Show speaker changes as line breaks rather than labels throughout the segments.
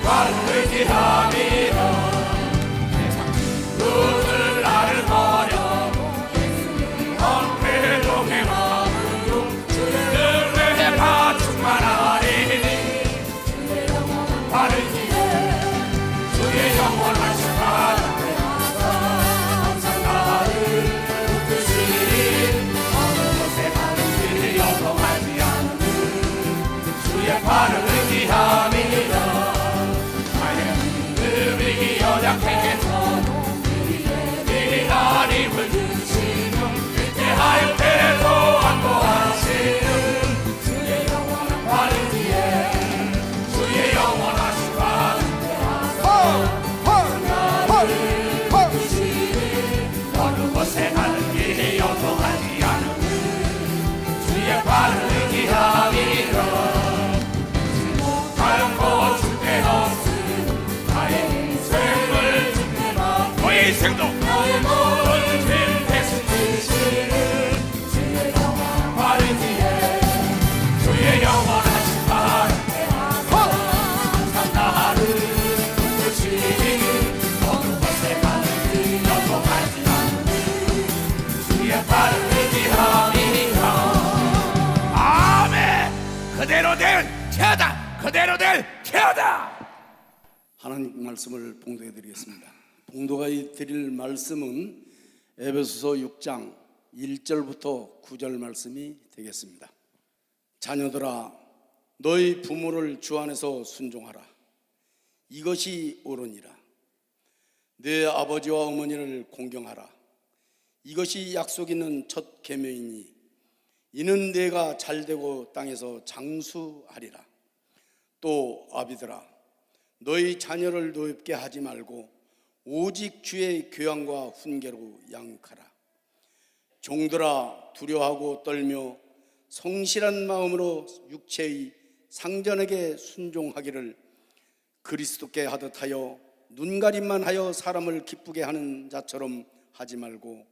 발을 의지함이라 그들 나를 버려도 언패동의 마음으로 주의 은혜 받충만하리니 발을 지에 주의 영원하신 바람에 항상 나를 붙드시니 어느 곳에 가든지 여동하지 않는 주의 발을 의지함이라 나의 연약해져도 미리 나를 힘을 주시며 위대하여 패도 안보하시는 주의 영원한 발을 뒤에 주의 영원하신 발을 나를 붙드시니 어느 곳에 가든지 여동하지 않는 주의 발을 의지함이라 가연고 주께 없음 나의 생을 너의 인생도 너의 모든 죄를 대신하시는 주의 영원한 발을 뒤에 주의 영원하신 발에 항상 나를 붙드시니 어느 곳에 가든지 여동하지 않는 주의 발을 의지함이니라. 아멘. 그대로 될 태하다. 그대로 될 태하다.
하나님 말씀을 봉독해 드리겠습니다. 봉독해 드릴 말씀은 에베소서 6장 1절부터 9절 말씀이 되겠습니다. 자녀들아 너희 부모를 주 안에서 순종하라. 이것이 옳으니라. 내 아버지와 어머니를 공경하라. 이것이 약속 있는 첫 계명이니 이는 내가 잘되고 땅에서 장수하리라. 또 아비들아 너희 자녀를 노엽게 하지 말고 오직 주의 교양과 훈계로 양육하라. 종들아 두려워하고 떨며 성실한 마음으로 육체의 상전에게 순종하기를 그리스도께 하듯 하여 눈가림만 하여 사람을 기쁘게 하는 자처럼 하지 말고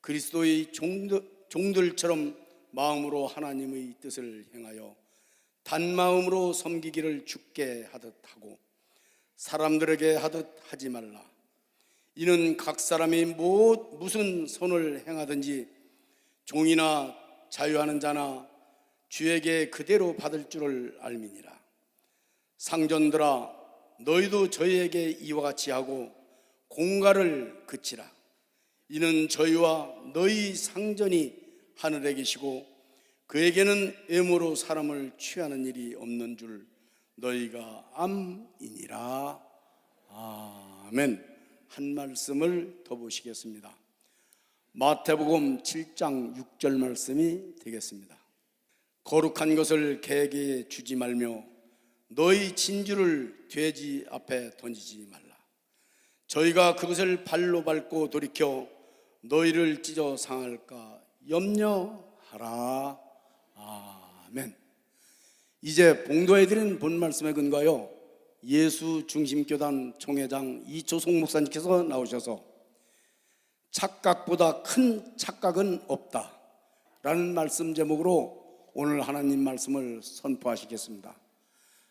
그리스도의 종들처럼 마음으로 하나님의 뜻을 행하여 단마음으로 섬기기를 주께 하듯 하고 사람들에게 하듯 하지 말라. 이는 각 사람이 무슨 선을 행하든지 종이나 자유하는 자나 주에게 그대로 받을 줄을 알미니라. 상전들아 너희도 저희에게 이와 같이 하고 공가를 그치라. 이는 저희와 너희 상전이 하늘에 계시고 그에게는 애모로 사람을 취하는 일이 없는 줄 너희가 암이니라. 아멘. 한 말씀을 더 보시겠습니다. 마태복음 7장 6절 말씀이 되겠습니다. 거룩한 것을 개에게 주지 말며 너희 진주를 돼지 앞에 던지지 말라. 저희가 그것을 발로 밟고 돌이켜 너희를 찢어 상할까 염려하라. 아멘. 이제 봉독해드린 본 말씀에 근거하여 예수중심교단 총회장 이초송 목사님께서 나오셔서 착각보다 큰 착각은 없다 라는 말씀 제목으로 오늘 하나님 말씀을 선포하시겠습니다.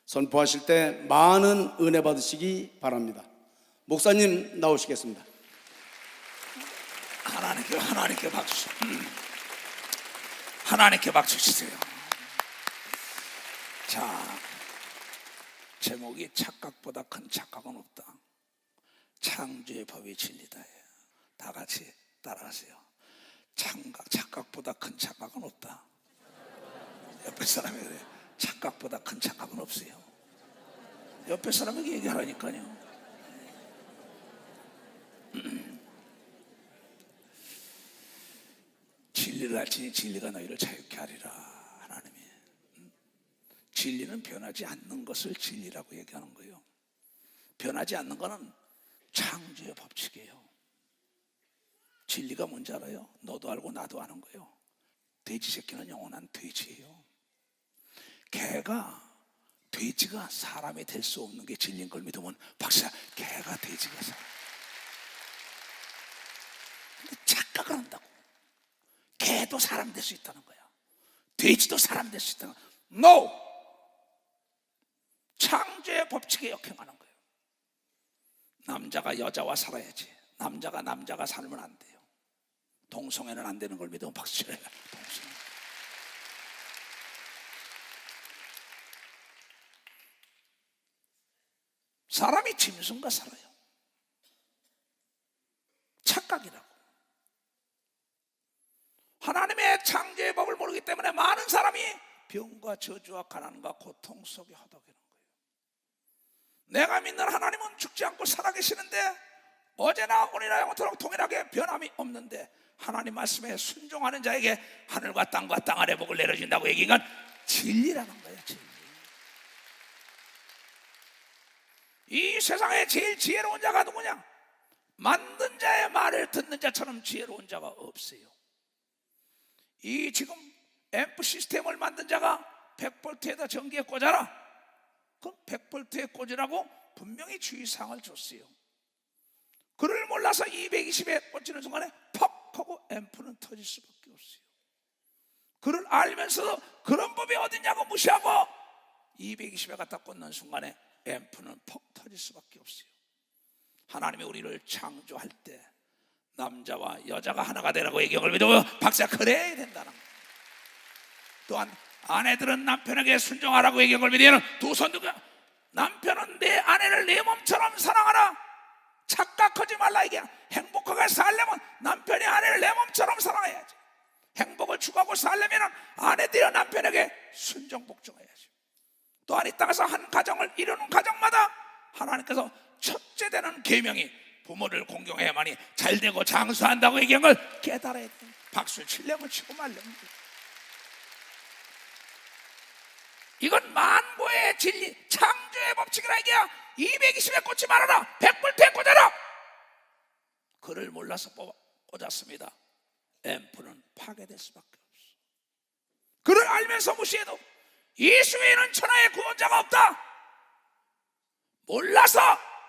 선포하실 때 많은 은혜 받으시기 바랍니다. 목사님 나오시겠습니다.
하나님께 박수. 하나님께 박수 주세요. 자, 제목이 착각보다 큰 착각은 없다. 창조의 법이 진리다. 다 같이 따라하세요. 착각보다 큰 착각은 없다. 옆에 사람에게 그래. 착각보다 큰 착각은 없어요. 옆에 사람에게 얘기하라니까요. 진리를 알지니 진리가 너희를 자유케 하리라. 하나님이 진리는 변하지 않는 것을 진리라고 얘기하는 거예요. 변하지 않는 것은 창조의 법칙이에요. 진리가 뭔지 알아요? 너도 알고 나도 아는 거예요. 돼지 새끼는 영원한 돼지예요. 돼지가 사람이 될 수 없는 게 진리인 걸 믿으면 박사, 개가 돼지가 살아. 근데 착각을 한다고. 개도 사람 될 수 있다는 거야. 돼지도 사람 될 수 있다는 거야. No! 창조의 법칙에 역행하는 거예요. 남자가 여자와 살아야지. 남자가 살면 안 돼요. 동성애는 안 되는 걸 믿으면 박수 쳐요. 동성애. 사람이 짐승과 살아요. 착각이라고. 하나님의 창조의 법을 모르기 때문에 많은 사람이 병과 저주와 가난과 고통 속에 허덕이는 거예요. 내가 믿는 하나님은 죽지 않고 살아계시는데 어제나 오늘이나 영원토록 동일하게 변함이 없는데 하나님 말씀에 순종하는 자에게 하늘과 땅과 땅 아래 복을 내려준다고 얘기한 진리라는 거예요. 진리. 이 세상에 제일 지혜로운 자가 누구냐? 만든 자의 말을 듣는 자처럼 지혜로운 자가 없어요. 이 지금 앰프 시스템을 만든 자가 100볼트에다 전기에 꽂아라. 그럼 100볼트에 꽂으라고 분명히 주의사항을 줬어요. 그를 몰라서 220에 꽂히는 순간에 퍽 하고 앰프는 터질 수밖에 없어요. 그를 알면서도 그런 법이 어딨냐고 무시하고 220에 갖다 꽂는 순간에 앰프는 퍽 터질 수밖에 없어요. 하나님이 우리를 창조할 때 남자와 여자가 하나가 되라고 얘기를 믿고 박사 그래야 된다는 거예요. 또한 아내들은 남편에게 순종하라고 얘기를 믿으면 두 손 들고 남편은 내 아내를 내 몸처럼 사랑하라. 착각하지 말라. 이게 행복하게 살려면 남편이 아내를 내 몸처럼 사랑해야지. 행복을 추구하고 살려면 아내들이 남편에게 순종 복종해야지. 또한 이 땅에서 한 가정을 이루는 가정마다 하나님께서 첫째 되는 계명이 부모를 공경해야만이 잘되고 장수한다고 얘기한 걸 깨달아야 돼. 박수를 치려면 치고 말려면 돼. 이건 만고의 진리, 창조의 법칙이라. 이게야 220에 꽂지 말아라. 100볼트에 꽂아라. 그를 몰라서 꽂았습니다. 앰프는 파괴될 수밖에 없어. 그를 알면서 무시해도 예수 외에는 천하의 구원자가 없다. 몰라서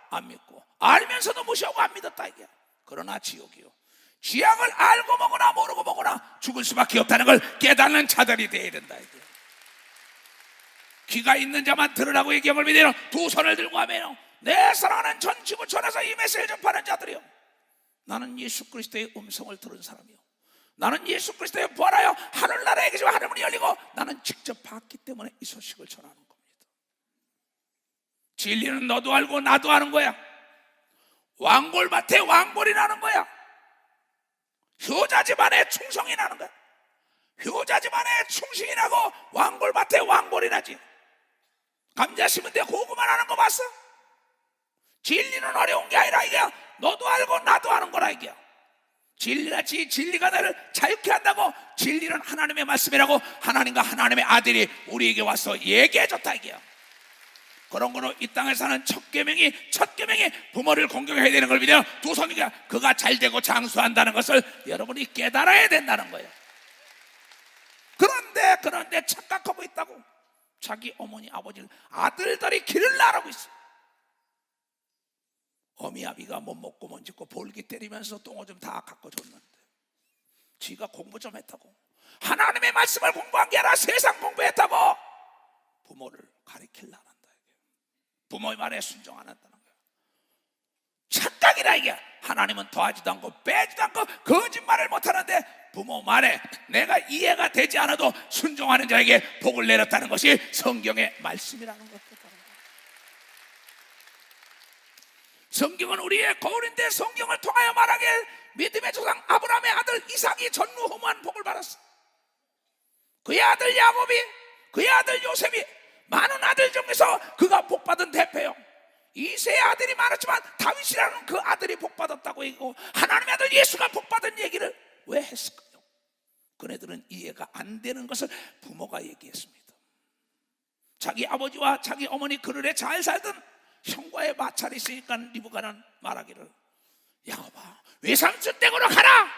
안 믿고 알면서도 무시하고 안 믿었다 이게. 그러나 지옥이요, 죄악을 알고 먹거나 모르고 먹거나 죽을 수밖에 없다는 걸 깨닫는 자들이 되어야 된다 이게. 귀가 있는 자만 들으라고 얘기함을 믿으며 두 손을 들고 하며 내 사랑하는 전 지구촌에서 이 메시지를 전파하는 자들이요, 나는 예수 그리스도의 음성을 들은 사람이요, 나는 예수 그리스도의 부활하여 하늘나라에 계시고 하늘문이 열리고 나는 직접 봤기 때문에 이 소식을 전하는 겁니다. 진리는 너도 알고 나도 아는 거야. 왕골밭에 왕골이 나는 거야. 효자 집안에 충성이 나는 거야. 효자 집안에 충성이 나고 왕골밭에 왕골이 나지. 감자 심은 데 고구마 나는 거 봤어? 진리는 어려운 게 아니라 이게 너도 알고 나도 아는 거라 이게. 진리가 나를 자유케 한다고. 진리는 하나님의 말씀이라고 하나님과 하나님의 아들이 우리에게 와서 얘기해 줬다 이게요. 그런 거는 이 땅에 사는 첫 계명이 부모를 공경해야 되는 걸 믿어 두 손이가 그가 잘되고 장수한다는 것을 여러분이 깨달아야 된다는 거예요. 그런데 착각하고 있다고. 자기 어머니 아버지를 아들들이 길을 나르고 있어. 어미아비가 못 먹고 못 짓고 볼기 때리면서 똥오줌 다 갖고 줬는데 지가 공부 좀 했다고, 하나님의 말씀을 공부한 게 아니라 세상 공부했다고 부모를 가리키려 한다. 부모의 말에 순종 안 한다는 거야. 착각이라 이게. 하나님은 더하지도 않고 빼지도 않고 거짓말을 못하는데 부모 말에 내가 이해가 되지 않아도 순종하는 자에게 복을 내렸다는 것이 성경의 말씀이라는 것입니다. 성경은 우리의 거울인데 성경을 통하여 말하길 믿음의 조상 아브라함의 아들 이삭이 전무후무한 복을 받았어. 그의 아들 야곱이, 그의 아들 요셉이 많은 아들 중에서 그가 복받은 대표요. 이세의 아들이 많았지만 다윗이라는 그 아들이 복받았다고 얘기하고 하나님의 아들 예수가 복받은 얘기를 왜 했을까요? 그네들은 이해가 안 되는 것을 부모가 얘기했습니다. 자기 아버지와 자기 어머니 그늘에 잘 살던 형과의 마찰이 있으니까 리브가는 말하기를, 야곱아 외삼촌 댁으로 가라.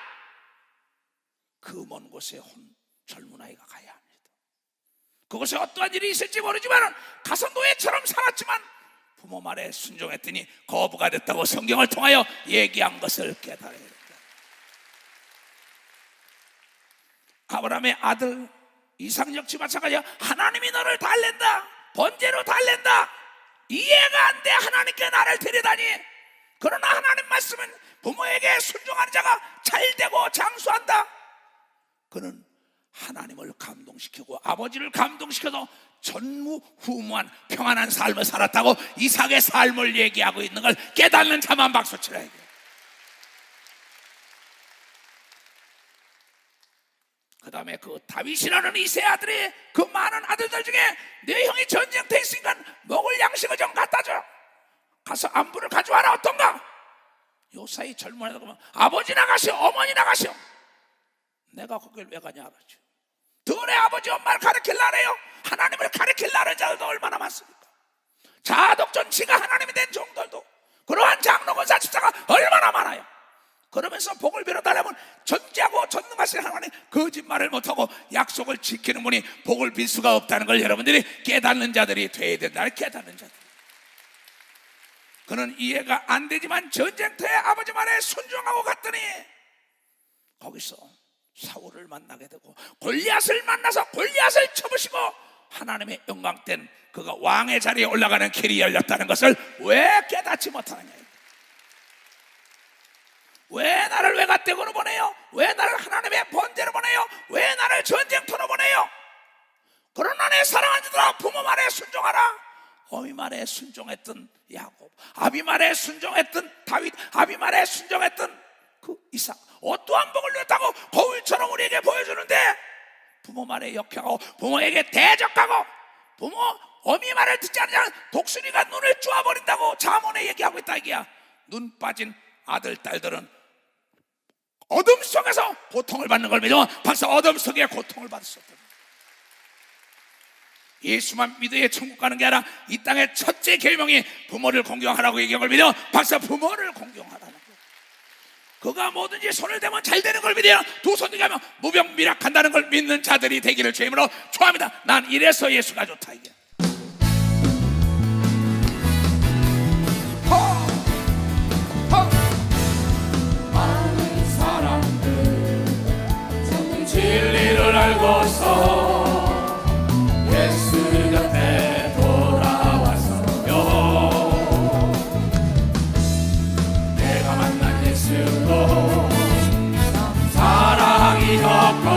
그 먼 곳에 젊은 아이가 가야 합니다. 그곳에 어떠한 일이 있을지 모르지만 가서 노예처럼 살았지만 부모 말에 순종했더니 거부가 됐다고 성경을 통하여 얘기한 것을 깨달아야 된다. 아브라함의 아들 이삭 역시 마찬가지야. 하나님이 너를 달랜다, 번제로 달랜다. 이해가 안 돼. 하나님께 나를 데려다니. 그러나 하나님 말씀은 부모에게 순종하는 자가 잘되고 장수한다. 그는 하나님을 감동시키고 아버지를 감동시켜서 전무후무한 평안한 삶을 살았다고 이삭의 삶을 얘기하고 있는 걸 깨닫는 자만 박수치라. 그 다음에 그 다윗이라는 이세 아들이 그 많은 아들들 중에 내 형이 전쟁터에 있으니까 먹을 양식을 좀 갖다 줘. 가서 안부를 가져와라. 어떤가? 요사이 젊은 애들 보면 아버지 나가시오, 어머니 나가시오. 내가 거길 왜 가냐 알았죠. 너네 아버지 엄마를 가르칠라래요. 하나님을 가르칠라는 자들도 얼마나 많습니까? 자독전 지가 하나님이 된 종들도, 그러한 장로 권사 집사가 얼마나 많아요. 그러면서 복을 빌어달라면 전지하고 전능하신 하나님 거짓말을 못하고 약속을 지키는 분이 복을 빌 수가 없다는 걸 여러분들이 깨닫는 자들이 돼야 된다. 깨닫는 자들. 그는 이해가 안 되지만 전쟁터에 아버지 말에 순종하고 갔더니 거기서 사울을 만나게 되고 골리앗을 만나서 골리앗을 쳐부시고 하나님의 영광된 그가 왕의 자리에 올라가는 길이 열렸다는 것을 왜 깨닫지 못하느냐. 왜 나를 외갓댁으로 보내요? 왜 나를 하나님의 번제로 보내요? 왜 나를 전쟁터로 보내요? 그러나 내 사랑하는 자들아, 부모 말에 순종하라. 어미 말에 순종했던 야곱, 아비 말에 순종했던 다윗, 아비 말에 순종했던 그 이삭, 어떠한 복을 누렸다고 거울처럼 우리에게 보여주는데 부모 말에 역행하고 부모에게 대적하고 부모 어미 말을 듣지 않으면 독수리가 눈을 쪼아버린다고 잠언에 얘기하고 있다. 이게야. 눈 빠진 아들 딸들은 어둠 속에서 고통을 받는 걸 믿으면 벌써 어둠 속에 고통을 받을 수 없다. 예수만 믿어야 천국 가는 게 아니라 이 땅의 첫째 계명이 부모를 공경하라고 얘기한 걸 믿으면 벌써 부모를 공경하라는 거예요. 그가 뭐든지 손을 대면 잘 되는 걸 믿어야 두 손 들게 하면 무병미락한다는 걸 믿는 자들이 되기를 주임으로 축원합니다. 난 이래서 예수가 좋다. 이게
진리를 알고서 예수 곁에 돌아왔어요. 내가 만난 예수도 사랑이었고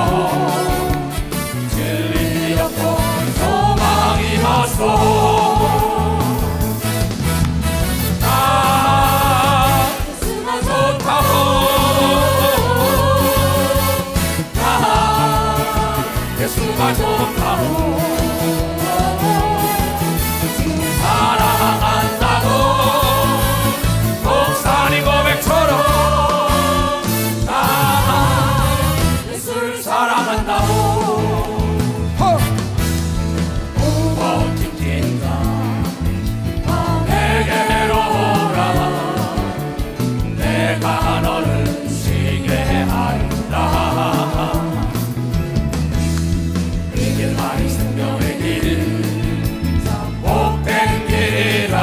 진리였고 소망이었어. 예수가 좋다고 사랑한다고 목사님 고백처럼 나 예수를 사랑한다고 무거운 짐진다 내게로 오라 내가 너를 쉬게 하리라. 이 생명의 길 복된 길이라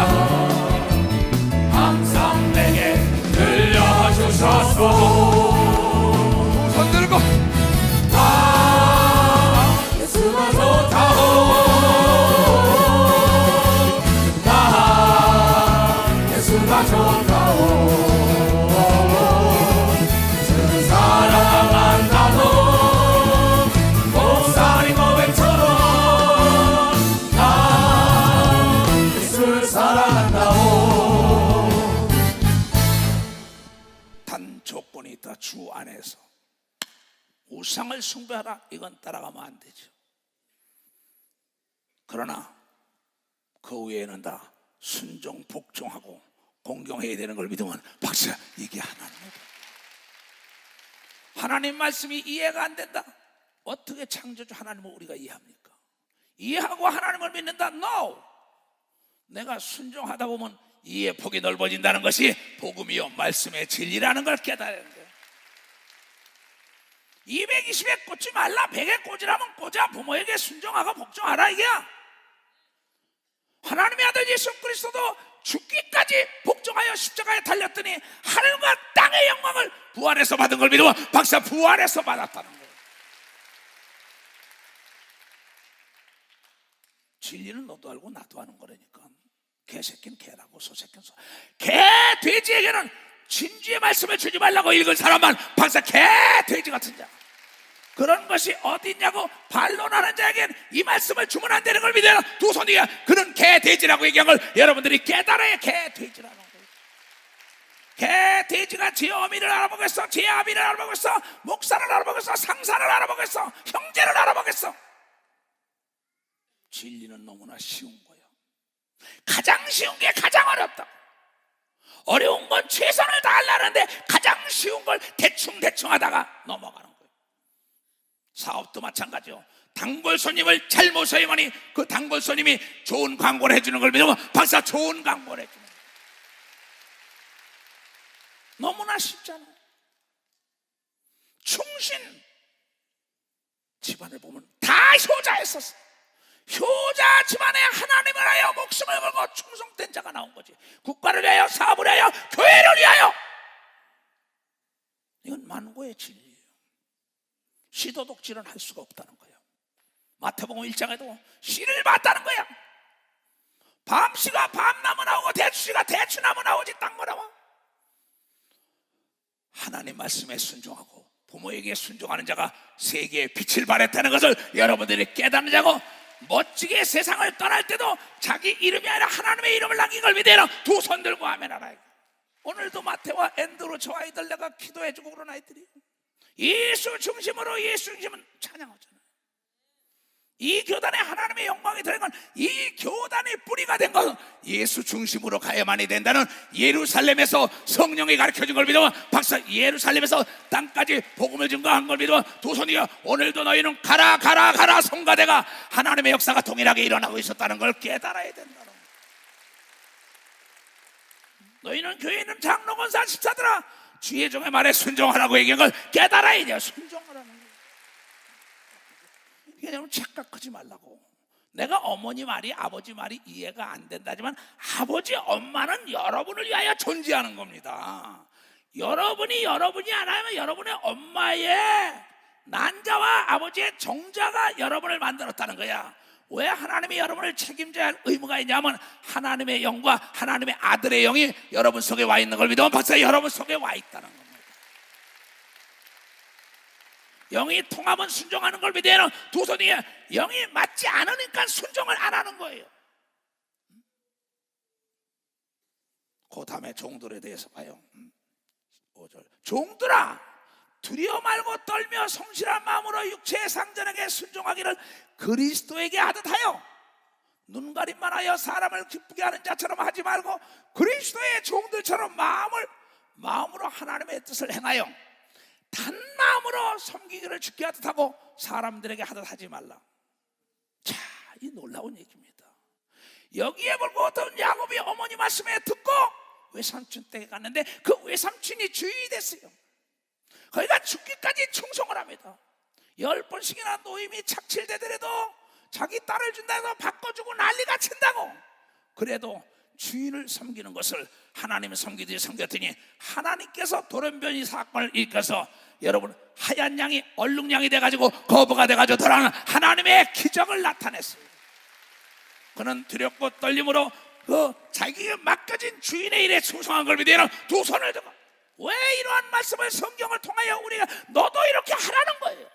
항상 내게 들려주셨소. 손 들고 나 예수가 좋다고 나 예수가 좋다고 주를 사랑한다고 목사님 고백처럼 나 예수를 사랑한다고.
단 조건이 있다. 주 안에서 우상을 숭배하라. 이건 따라가면 안 되죠. 그러나 그 외에는 다 순종 복종하고 공경해야 되는 걸 믿으면 박사 이게 하나님의 하나님 말씀이 이해가 안 된다. 어떻게 창조주 하나님을 우리가 이해합니까? 이해하고 하나님을 믿는다? No! 내가 순종하다 보면 이해 폭이 넓어진다는 것이 복음이요 말씀의 진리라는 걸 깨달아야 돼요. 220에 꽂지 말라. 100에 꽂으라면 꽂아. 부모에게 순종하고 복종하라. 이게야. 하나님의 아들 예수 그리스도도 죽기까지 복종하여 십자가에 달렸더니 하늘과 땅의 영광을 부활해서 받은 걸 믿으면 박사 부활해서 받았다는 거예요. 진리는 너도 알고 나도 아는 거라니까. 개새끼는 개라고 소새끼는 소. 개 돼지에게는 진주의 말씀을 주지 말라고 읽은 사람만 박사 개 돼지 같은 자. 그런 것이 어디 있냐고 반론하는 자에겐 이 말씀을 주면 안 되는 걸 믿어요. 두 손 위에 그는 개 돼지라고 얘기한 걸 여러분들이 깨달아야 개 돼지라는 거예요. 개 돼지가 제 어미를 알아보겠어, 제 아비를 알아보겠어, 목사를 알아보겠어, 상사를 알아보겠어, 형제를 알아보겠어. 진리는 너무나 쉬운 거예요. 가장 쉬운 게 가장 어렵다. 어려운 건 최선을 다하려는데 가장 쉬운 걸 대충 하다가 넘어가는 거예요. 사업도 마찬가지요. 단골 손님을 잘 모셔야만이 그 단골 손님이 좋은 광고를 해주는 걸 믿으면 박사 좋은 광고를 해주는 거예요. 너무나 쉽잖아요. 충신 집안을 보면 다 효자였었어. 효자 집안에 하나님을 위하여 목숨을 걸고 충성된 자가 나온 거지. 국가를 위하여, 사업을 위하여, 교회를 위하여. 이건 만고의 진리예요. 시도독질은 할 수가 없다는 거예요. 마태복음 1장에도 씨를 봤다는 거야. 밤씨가 밤나무 나오고 대추씨가 대추나무 나오지 딴거 나와. 하나님 말씀에 순종하고 부모에게 순종하는 자가 세계에 빛을 발했다는 것을 여러분들이 깨닫는 자고, 멋지게 세상을 떠날 때도 자기 이름이 아니라 하나님의 이름을 남긴 걸 믿어라. 두 손 들고 아멘 하라. 오늘도 마태와 앤드루 저 아이들 내가 기도해주고 그런 아이들이 예수 중심으로, 예수 중심은 찬양하잖아요. 이 교단에 하나님의 영광이 들어간 건, 이 교단의 뿌리가 된 것은 예수 중심으로 가야만이 된다는 예루살렘에서 성령이 가르쳐준 걸 믿으면 박사, 예루살렘에서 땅까지 복음을 증거한 걸 믿으면 두 손이여 오늘도 너희는 가라 성가대가 하나님의 역사가 동일하게 일어나고 있었다는 걸 깨달아야 된다는 거예요. 너희는 교회에 있는 장로, 권사, 집사들아 주의 종의 말에 순종하라고 얘기한 걸 깨달아야 돼요. 순종하라는 거예요. 왜냐하면 착각하지 말라고. 내가 어머니 말이, 아버지 말이 이해가 안 된다지만 아버지, 엄마는 여러분을 위하여 존재하는 겁니다. 여러분이 안 하면 여러분의 엄마의 난자와 아버지의 정자가 여러분을 만들었다는 거야. 왜 하나님이 여러분을 책임져야 할 의무가 있냐면 하나님의 영과 하나님의 아들의 영이 여러분 속에 와 있는 걸 믿으면 박사, 여러분 속에 와 있다는 겁니다. 영이 통하면 순종하는 걸 믿어야 하는 두 손이 영이 맞지 않으니까 순종을 안 하는 거예요. 그 다음에 종들에 대해서 봐요. 5절. 종들아 두려워 말고 떨며 성실한 마음으로 육체의 상전에게 순종하기를 그리스도에게 하듯 하여, 눈가림만 하여 사람을 기쁘게 하는 자처럼 하지 말고 그리스도의 종들처럼 마음으로 하나님의 뜻을 행하여 단 마음으로 섬기기를 주께 하듯 하고 사람들에게 하듯 하지 말라. 자, 이 놀라운 얘기입니다. 여기에 불고 어떤 야곱이 어머니 말씀에 듣고 외삼촌 댁에 갔는데 그 외삼촌이 주인이 됐어요. 거기가 죽기까지 충성을 합니다. 10번씩이나 노임이 착칠되더라도 자기 딸을 준다고 해서 바꿔주고 난리가 친다고. 그래도 주인을 섬기는 것을 하나님을 섬겼더니 하나님께서 돌연변이 사건을 일으켜서 여러분 하얀 양이 얼룩양이 돼가지고 거부가 돼가지고 돌아가는 하나님의 기적을 나타냈어요. 그는 두렵고 떨림으로 그 자기가 맡겨진 주인의 일에 충성한 걸 믿으면 두 손을 들고, 왜 이러한 말씀을 성경을 통하여 우리가 너도 이렇게 하라는 거예요.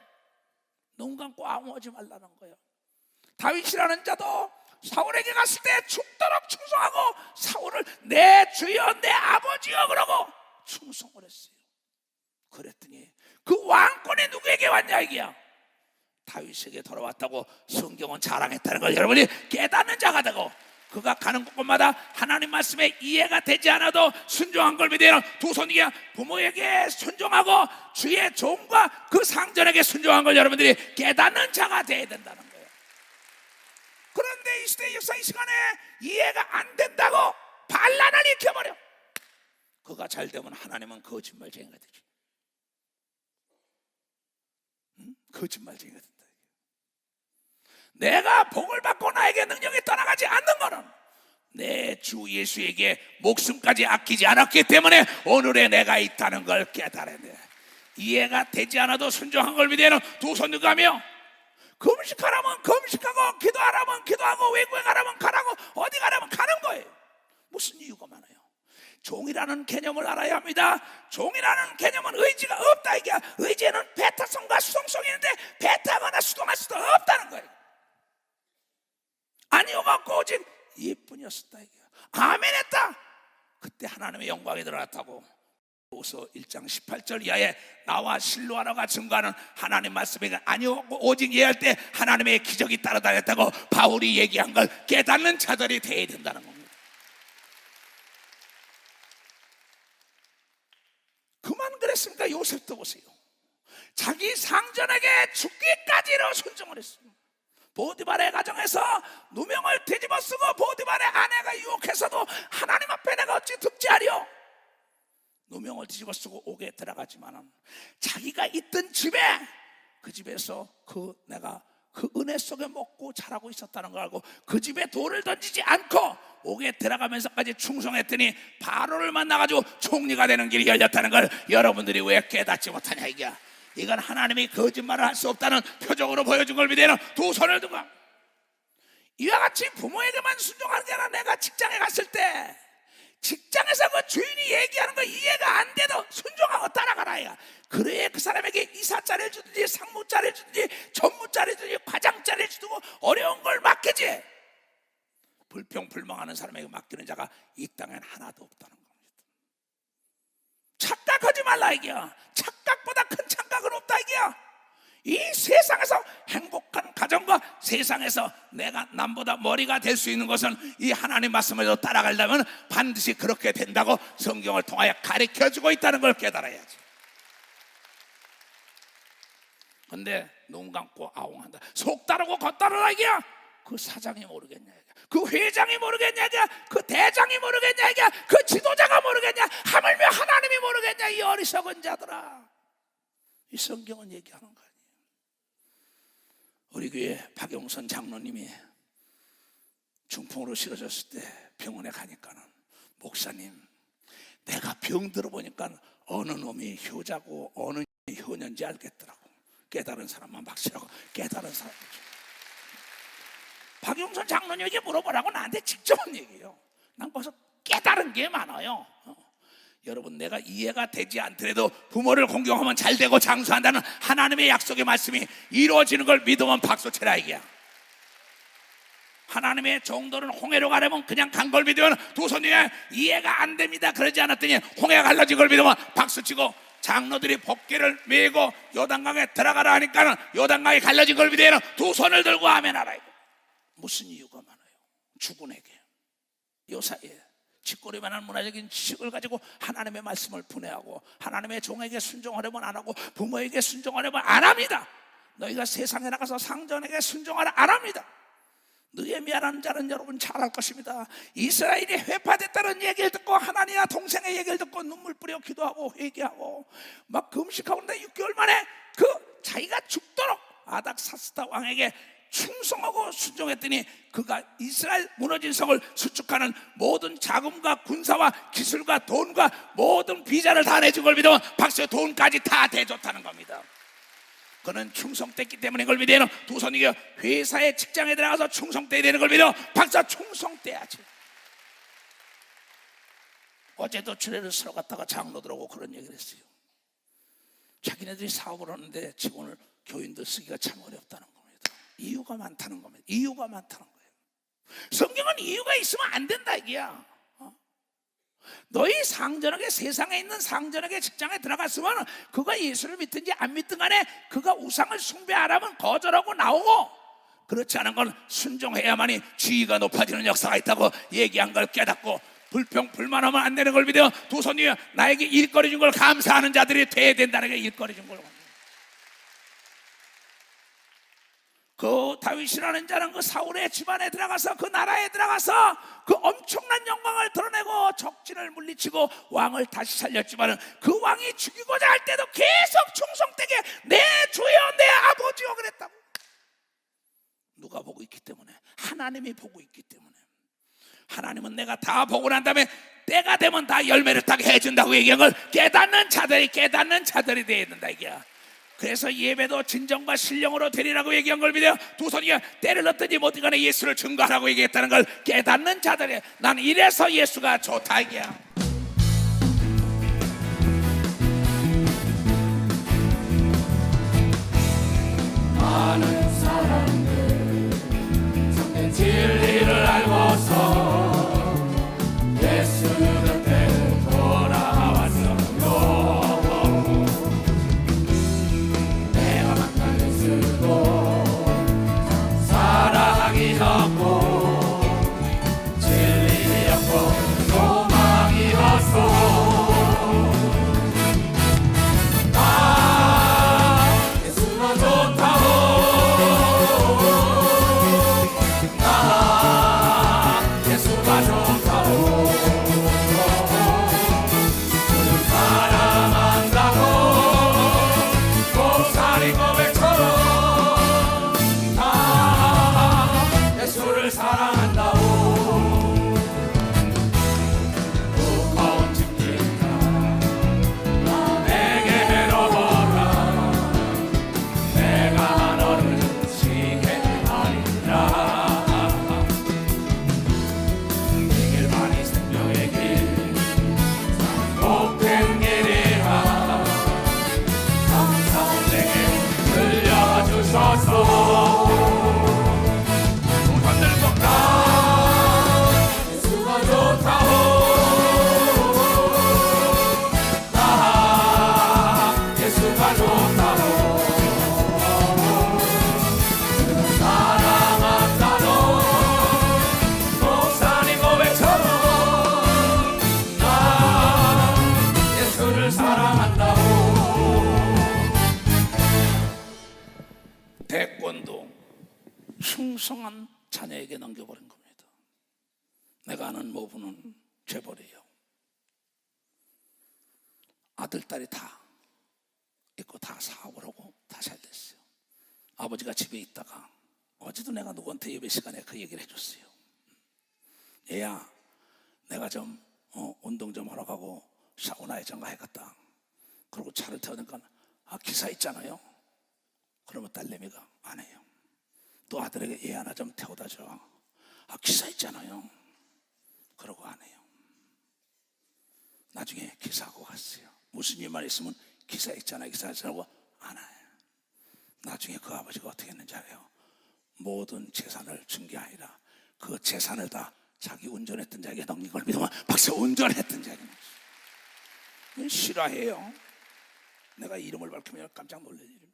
눈 감고 아무 하지 말라는 거예요. 다윗이라는 자도 사울에게 갔을 때 죽도록 충성하고 사울을 내 주여 내 아버지여 그러고 충성을 했어요. 그랬더니 그 왕권이 누구에게 왔냐 이게야? 다윗에게 돌아왔다고 성경은 자랑했다는 걸 여러분이 깨닫는 자가 되고, 그가 가는 곳마다 하나님 말씀에 이해가 되지 않아도 순종한 걸 믿어요. 두 손이야 부모에게 순종하고 주의 종과 그 상전에게 순종한 걸 여러분들이 깨닫는 자가 되어야 된다는 거예요. 그런데 이 시대 역사 이 시간에 이해가 안 된다고 반란을 일으켜버려. 그가 잘 되면 하나님은 거짓말쟁이가 되지. 거짓말쟁이가 된다. 내가 복을 받고 나에게 능력이 떠나가지 않는 것은 내 주 예수에게 목숨까지 아끼지 않았기 때문에 오늘의 내가 있다는 걸 깨달아야 돼. 이해가 되지 않아도 순종한 걸 믿어야 두 손 들고 가며, 금식하라면 금식하고 기도하라면 기도하고 외국에 가라면 가라고 어디 가라면 가는 거예요. 종이라는 개념을 알아야 합니다. 종이라는 개념은 의지가 없다 이게. 의지에는 배타성과 수동성이 있는데 배타거나 수동할 수도 없다는 거예요. 아니오갖고 오직 이뿐이었었다 이게. 아멘했다. 그때 하나님의 영광이 드러났다고. 오서 1장 18절 이하에 나와 실로하라가 증거하는 하나님 말씀이 아니오고 오직 예할 때 하나님의 기적이 따라다녔다고 바울이 얘기한 걸 깨닫는 자들이 되어야 된다는 겁니다. 그만 그랬습니까? 요셉도 보세요. 자기 상전에게 죽기까지로 순종을 했습니다. 보디발의 가정에서 누명을 뒤집어 쓰고 보디발의 아내가 유혹해서도 하나님 앞에 내가 어찌 득지하리요? 누명을 뒤집어 쓰고 옥에 들어가지만은 자기가 있던 집에 그 집에서 내가 그 은혜 속에 먹고 자라고 있었다는 걸 알고 그 집에 돌을 던지지 않고 옥에 들어가면서까지 충성했더니 바로를 만나가지고 총리가 되는 길이 열렸다는 걸 여러분들이 왜 깨닫지 못하냐 이게. 이건 하나님이 거짓말을 할 수 없다는 표적으로 보여준 걸 믿어는 두 손을 들고 이와 같이 부모에게만 순종하는 게 아니라 내가 직장에 갔을 때 직장에서 그 주인이 얘기하는 거 이해가 안 돼도 순종하고 따라가라. 그래야 그 사람에게 이사자를 주든지 상무자를 주든지 전무자를 주든지 과장자를 주고 어려운 걸 맡기지. 불평불망하는 사람에게 맡기는 자가 이 땅엔 하나도 없다는 겁니다. 착각하지 말라 이게야. 착각보다 큰 착각은 없다 이게야. 이 세상에서 행복한 가정과 세상에서 내가 남보다 머리가 될 수 있는 것은 이 하나님 말씀을 따라가려면 반드시 그렇게 된다고 성경을 통하여 가르쳐주고 있다는 걸 깨달아야지. 근데 눈 감고 아웅한다. 속 따르고 겉 따르라 이게야. 그 사장이 모르겠냐 이게. 그 회장이 모르겠냐 이게. 그 대장이 모르겠냐 이게. 그 지도자가 모르겠냐. 하물며 하나님이 모르겠냐. 이 어리석은 자들아. 이 성경은 얘기하는 거야. 우리 교회 박용선 장로님이 중풍으로 쓰러졌을 때 병원에 가니까는 목사님, 내가 병 들어보니까 어느 놈이 효자고 어느 놈이 효녀인지 알겠더라고. 깨달은 사람만 박치라고. 깨달은 사람. 박용선 장로님에게 물어보라고 나한테 직접 한 얘기예요. 난 벌써 깨달은 게 많아요. 여러분, 내가 이해가 되지 않더라도 부모를 공경하면 잘 되고 장수한다는 하나님의 약속의 말씀이 이루어지는 걸 믿으면 박수치라 이게야. 하나님의 종들은 홍해로 가려면 그냥 간 걸 믿으면 두 손 위에 이해가 안 됩니다 그러지 않았더니 홍해가 갈라진 걸 믿으면 박수치고, 장로들이 복귀를 메고 요단강에 들어가라 하니까는 요단강에 갈라진 걸 믿으면 두 손을 들고 아멘하라 이거. 무슨 이유가 많아요? 주군에게 요 사이에 짓거리만한 문화적인 지식을 가지고 하나님의 말씀을 분해하고 하나님의 종에게 순종하려면 안 하고 부모에게 순종하려면 안 합니다. 너희가 세상에 나가서 상전에게 순종하라 안 합니다. 느헤미야라는 자는 여러분 잘 알 것입니다. 이스라엘이 회파됐다는 얘기를 듣고 하나님과 동생의 얘기를 듣고 눈물 뿌려 기도하고 회개하고 막 금식하고 있는데 6개월 만에 그 자기가 죽도록 아닥사스다 왕에게 충성하고 순종했더니 그가 이스라엘 무너진 성을 수축하는 모든 자금과 군사와 기술과 돈과 모든 비자를 다 내준 걸 믿으면 박수의 돈까지 다 대줬다는 겁니다. 그는 충성됐기 때문에 그걸 믿어요. 두 손이 회사에 직장에 들어가서 충성돼야 되는 걸 믿어. 박사 충성돼야지. 어제도 주례를 쓰러 갔다가 장로들하고 그런 얘기를 했어요. 자기네들이 사업을 하는데 직원을 교인들 쓰기가 참 어렵다는 겁니다. 이유가 많다는 겁니다. 이유가 많다는 거예요. 성경은 이유가 있으면 안 된다 이게야. 너희 상전에게, 세상에 있는 상전에게 직장에 들어갔으면 그가 예수를 믿든지 안 믿든 간에 그가 우상을 숭배하라면 거절하고 나오고, 그렇지 않은 건 순종해야만이 지위가 높아지는 역사가 있다고 얘기한 걸 깨닫고 불평 불만하면 안 되는 걸 믿어 두 손 위에 나에게 일거리 준 걸 감사하는 자들이 돼야 된다는 게 일거리 준 걸. 그 다윗이라는 자는 그 사울의 집안에 들어가서 그 나라에 들어가서 그 엄청난 영광을 드러내고 적진을 물리치고 왕을 다시 살렸지만 그 왕이 죽이고자 할 때도 계속 충성되게 내 주여 내 아버지여 그랬다고. 누가 보고 있기 때문에? 하나님이 보고 있기 때문에. 하나님은 내가 다 보고 난 다음에 때가 되면 다 열매를 따게 해준다고 얘기한 걸 깨닫는 자들이 돼야 된다 이게야. 그래서 예배도 진정과 신령으로 드리라고 얘기한 걸 믿어요. 두 손이 때를 넣든지 못든 간에 예수를 증거하라고 얘기했다는 걸 깨닫는 자들이, 난 이래서 예수가 좋다 이게야. 내가 아는 모부는 재벌이에요. 아들, 딸이 다 있고 다 사업을 하고 다 잘 됐어요. 아버지가 집에 있다가 어제도 내가 누구한테 예배 시간에 그 얘기를 해줬어요. 얘야, 내가 좀 운동 좀 하러 가고 사우나에 좀 가야겠다. 그리고 차를 태우니까 기사 있잖아요. 그러면 딸내미가 안 해요. 또 아들에게 얘 하나 좀 태워다 줘. 기사 있잖아요. 그러고 안 해요. 나중에 기사하고 갔어요. 무슨 일만 있으면 기사 있잖아요. 기사 있잖아요. 안 해요. 나중에 그 아버지가 어떻게 했는지 알아요? 모든 재산을 준 게 아니라 그 재산을 다 자기 운전했던 자에게 넘긴 걸 믿으면 박사 운전했던 자에게 넘겼어요. 실화예요. 내가 이름을 밝히면 깜짝 놀랄 일입니다.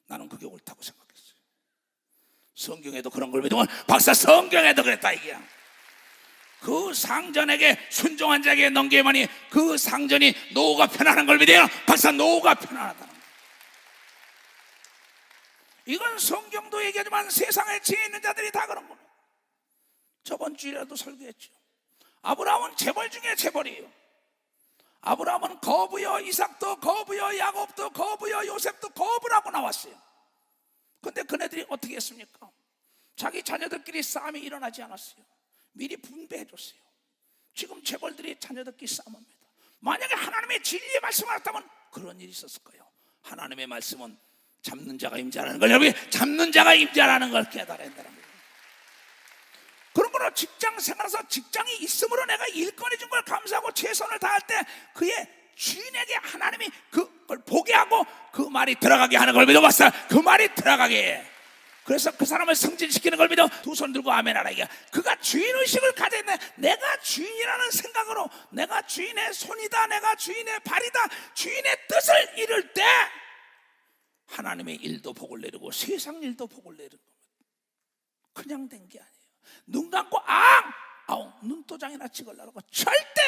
나는 그게 옳다고 생각했어요. 성경에도 그런 걸 믿으면 박사 성경에도 그랬다 이게야. 그 상전에게 순종한 자에게 넘기만이 그 상전이 노후가 편안한 걸 믿어요. 박사 노후가 편안하다는 거예요. 이건 성경도 얘기하지만 세상에 지혜 있는 자들이 다 그런 겁니다. 저번 주일에도 설교했죠. 아브라함은 재벌 중에 재벌이에요. 아브라함은 거부여, 이삭도 거부여, 야곱도 거부여, 요셉도 거부라고 나왔어요. 근데 그네들이 어떻게 했습니까? 자기 자녀들끼리 싸움이 일어나지 않았어요. 미리 분배해 줬어요. 지금 재벌들이 자녀들끼리 싸움합니다. 만약에 하나님의 진리의 말씀을 알았다면 그런 일이 있었을 거예요. 하나님의 말씀은 잡는 자가 임자라는 걸, 여러분이 잡는 자가 임자라는 걸 깨달아야 된다는 거예요. 그런 거로 직장 생활에서 직장이 있으므로 내가 일거리 준 걸 감사하고 최선을 다할 때 그의 주인에게 하나님이 그걸 보게 하고 그 말이 들어가게 하는 걸 믿어봤어요. 그 말이 들어가게 해. 그래서 그 사람을 승진시키는 걸 믿어 두 손 들고 아멘 하라 이게. 그가 주인의식을 가져야 돼. 내가 주인이라는 생각으로 내가 주인의 손이다, 내가 주인의 발이다, 주인의 뜻을 이룰 때 하나님의 일도 복을 내리고 세상 일도 복을 내리는 겁니다. 그냥 된 게 아니에요. 눈 감고 아웅 눈도장이나 찍으려고 절대.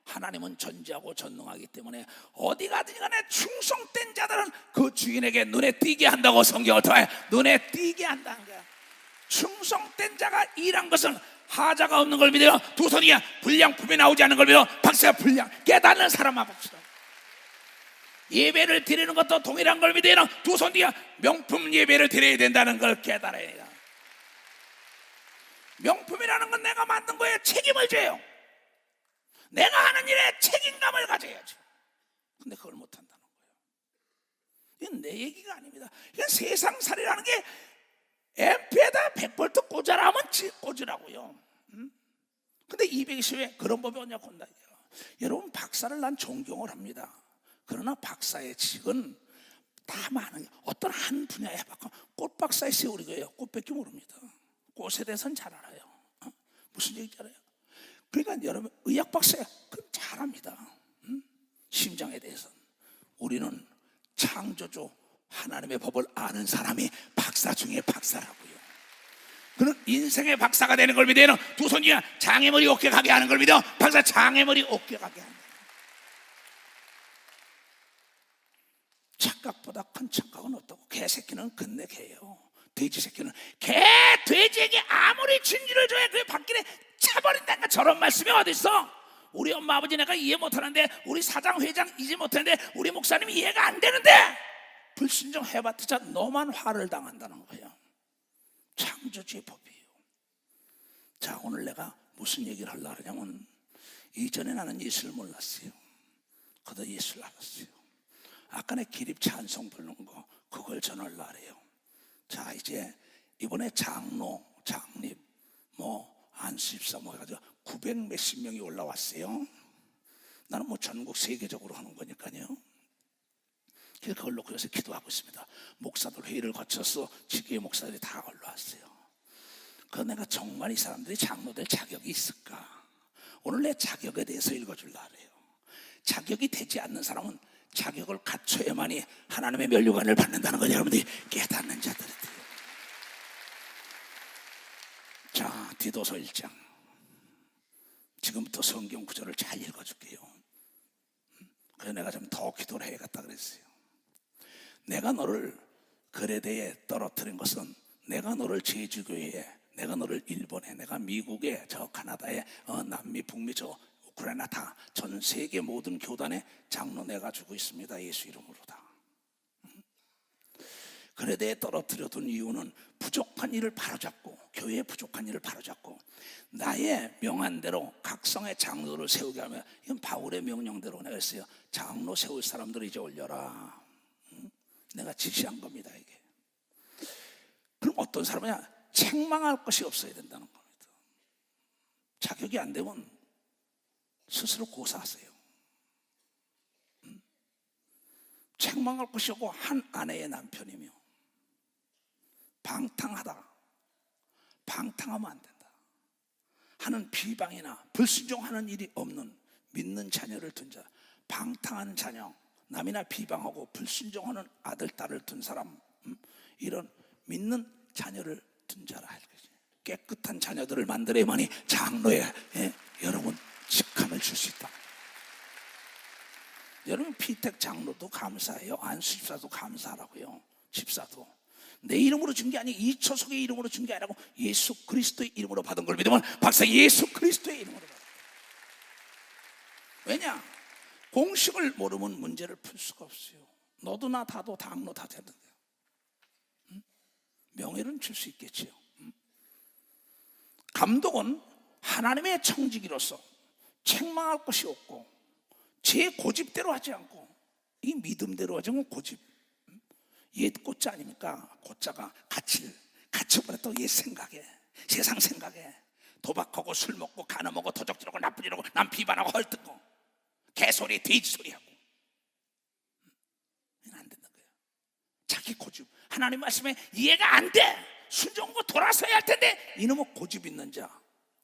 하나님은 전지하고 전능하기 때문에 어디 가든지 간에 충성된 자들은 그 주인에게 눈에 띄게 한다고 성경을 통해 눈에 띄게 한다는 거야. 충성된 자가 일한 것은 하자가 없는 걸 믿어요. 두 손이야 불량품이 나오지 않는 걸 믿어. 박사야 불량 깨닫는 사람만 봅시다. 예배를 드리는 것도 동일한 걸 믿어요. 두 손 뒤에 명품 예배를 드려야 된다는 걸 깨달아야 해요. 명품이라는 건 내가 만든 거에 책임을 져요. 내가 하는 일에 책임감을 가져야죠. 근데 그걸 못한다는 거예요. 이건 내 얘기가 아닙니다. 이건 세상살이라는 게 앰프에다 100볼트 꽂아라면 꽂으라고요. 근데 220에 그런 법이 없냐고 한다. 여러분 박사를 난 존경을 합니다. 그러나 박사의 직은 다 많은 어떤 한 분야에 해봤고 꽃박사의 세월이고요. 꽃밖에 모릅니다. 꽃에 대해서는 잘 알아요. 무슨 얘기인지 알아요? 그러니까 여러분 의학 박사야 그럼 잘합니다. 심장에 대해서는. 우리는 창조주 하나님의 법을 아는 사람이 박사 중에 박사라고요. 그는 인생의 박사가 되는 걸 믿어요. 두 손이야 장애물이 어깨 가게 하는 걸 믿어. 박사 장애물이 어깨 가게 한다. 착각보다 큰 착각은 없다고. 개새끼는 끝내 개예요. 돼지 새끼는 돼지에게 아무리 진주를 줘야 그게 밖에 차버린다니까. 저런 말씀이 어디 있어? 우리 엄마 아버지 내가 이해 못하는데, 우리 사장 회장 이해 못하는데, 우리 목사님이 이해가 안 되는데 불순종 해봤자 너만 화를 당한다는 거예요. 창조주의 법이에요. 자, 오늘 내가 무슨 얘기를 하려고 하냐면, 이전에 나는 예수를 몰랐어요. 그도 예수를 알았어요. 아까 내 기립 찬송 부르는 거 그걸 전하려고 해요. 자, 이제 이번에 장로, 장립, 안수집사 해가지고 900 몇십 명이 올라왔어요. 나는 전국 세계적으로 하는 거니까요. 그걸 놓고 요새 기도하고 있습니다. 목사들 회의를 거쳐서 지교회 목사들이 다 올라왔어요. 그래서 내가 정말 이 사람들이 장로될 자격이 있을까? 오늘 내 자격에 대해서 읽어주려고 해요. 자격이 되지 않는 사람은 자격을 갖춰야만이 하나님의 면류관을 받는다는 걸 여러분들이 깨닫는 자들이 돼요. 자, 디도서 1장. 지금부터 성경 구절을 잘 읽어줄게요. 그래서 내가 좀 더 기도를 해야겠다 그랬어요. 내가 너를 그레데에 떨어뜨린 것은 내가 너를 제주교회에 내가 너를 일본에, 내가 미국에, 저 카나다에, 남미, 북미, 저 우크라이나 다 전 세계 모든 교단에 장로 내가지고 있습니다. 예수 이름으로 다. 그레데에 떨어뜨려둔 이유는 부족한 일을 바로잡고, 교회의 부족한 일을 바로잡고 나의 명한대로 각성의 장로를 세우게 하면, 이건 바울의 명령대로 내가 했어요. 장로 세울 사람들을 이제 올려라. 내가 지시한 겁니다. 이게. 그럼 어떤 사람이냐? 책망할 것이 없어야 된다는 겁니다. 자격이 안 되면 스스로 고사하세요. 책망할 것이 없고 한 아내의 남편이며 방탕하면 안 된다 하는 비방이나 불순종하는 일이 없는 믿는 자녀를 둔 자, 방탕한 자녀, 남이나 비방하고 불순종하는 아들, 딸을 둔 사람, 이런 믿는 자녀를 둔 자라 할 것이. 깨끗한 자녀들을 만들어야만이 장로에 여러분 직함을 줄 수 있다. 여러분 피택 장로도 감사해요. 안수 집사도 감사하라고요. 집사도 내 이름으로 준 게 아니고 이초석의 이름으로 준 게 아니고 예수 그리스도의 이름으로 받은 걸 믿으면 박사 예수 그리스도의 이름으로 받아. 왜냐? 공식을 모르면 문제를 풀 수가 없어요. 너도 나 다도 장로 다 되는데 명예는 줄 수 있겠지요. 감독은 하나님의 청지기로서 책망할 것이 없고 제 고집대로 하지 않고 이 믿음대로 하지 않고 고집. 옛 꽃자 아닙니까? 꽃자가 갇혀버렸다고 옛 생각에, 세상 생각에 도박하고 술 먹고 가늠하고 도적질하고 나쁜 일하고 남 비반하고 헐뜯고 개소리 돼지소리하고. 이건 안 된다는 거예요. 자기 고집, 하나님 말씀에 이해가 안 돼, 순종하고 돌아서야 할 텐데 이놈의 고집 있는 자,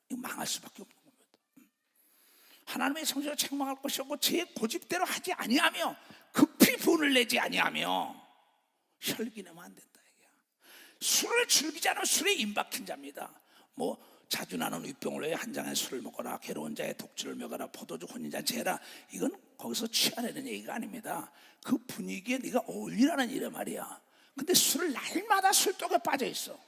이거 망할 수밖에 없는 겁니다. 하나님의 성질을 책망할 것이 없고 제 고집대로 하지 아니하며 급히 분을 내지 아니하며 혈기 내면 안 된다. 이게. 술을 즐기지 않으면 술에 임박힌 자입니다. 뭐 자주 나는 윗병을 왜 한 잔에 술을 먹어라, 괴로운 자의 독주를 먹어라, 포도주 혼인잔치 해라, 이건 거기서 취하려는 얘기가 아닙니다. 그 분위기에 네가 어울리라는 일이 말이야. 근데 술을 날마다 술독에 빠져 있어.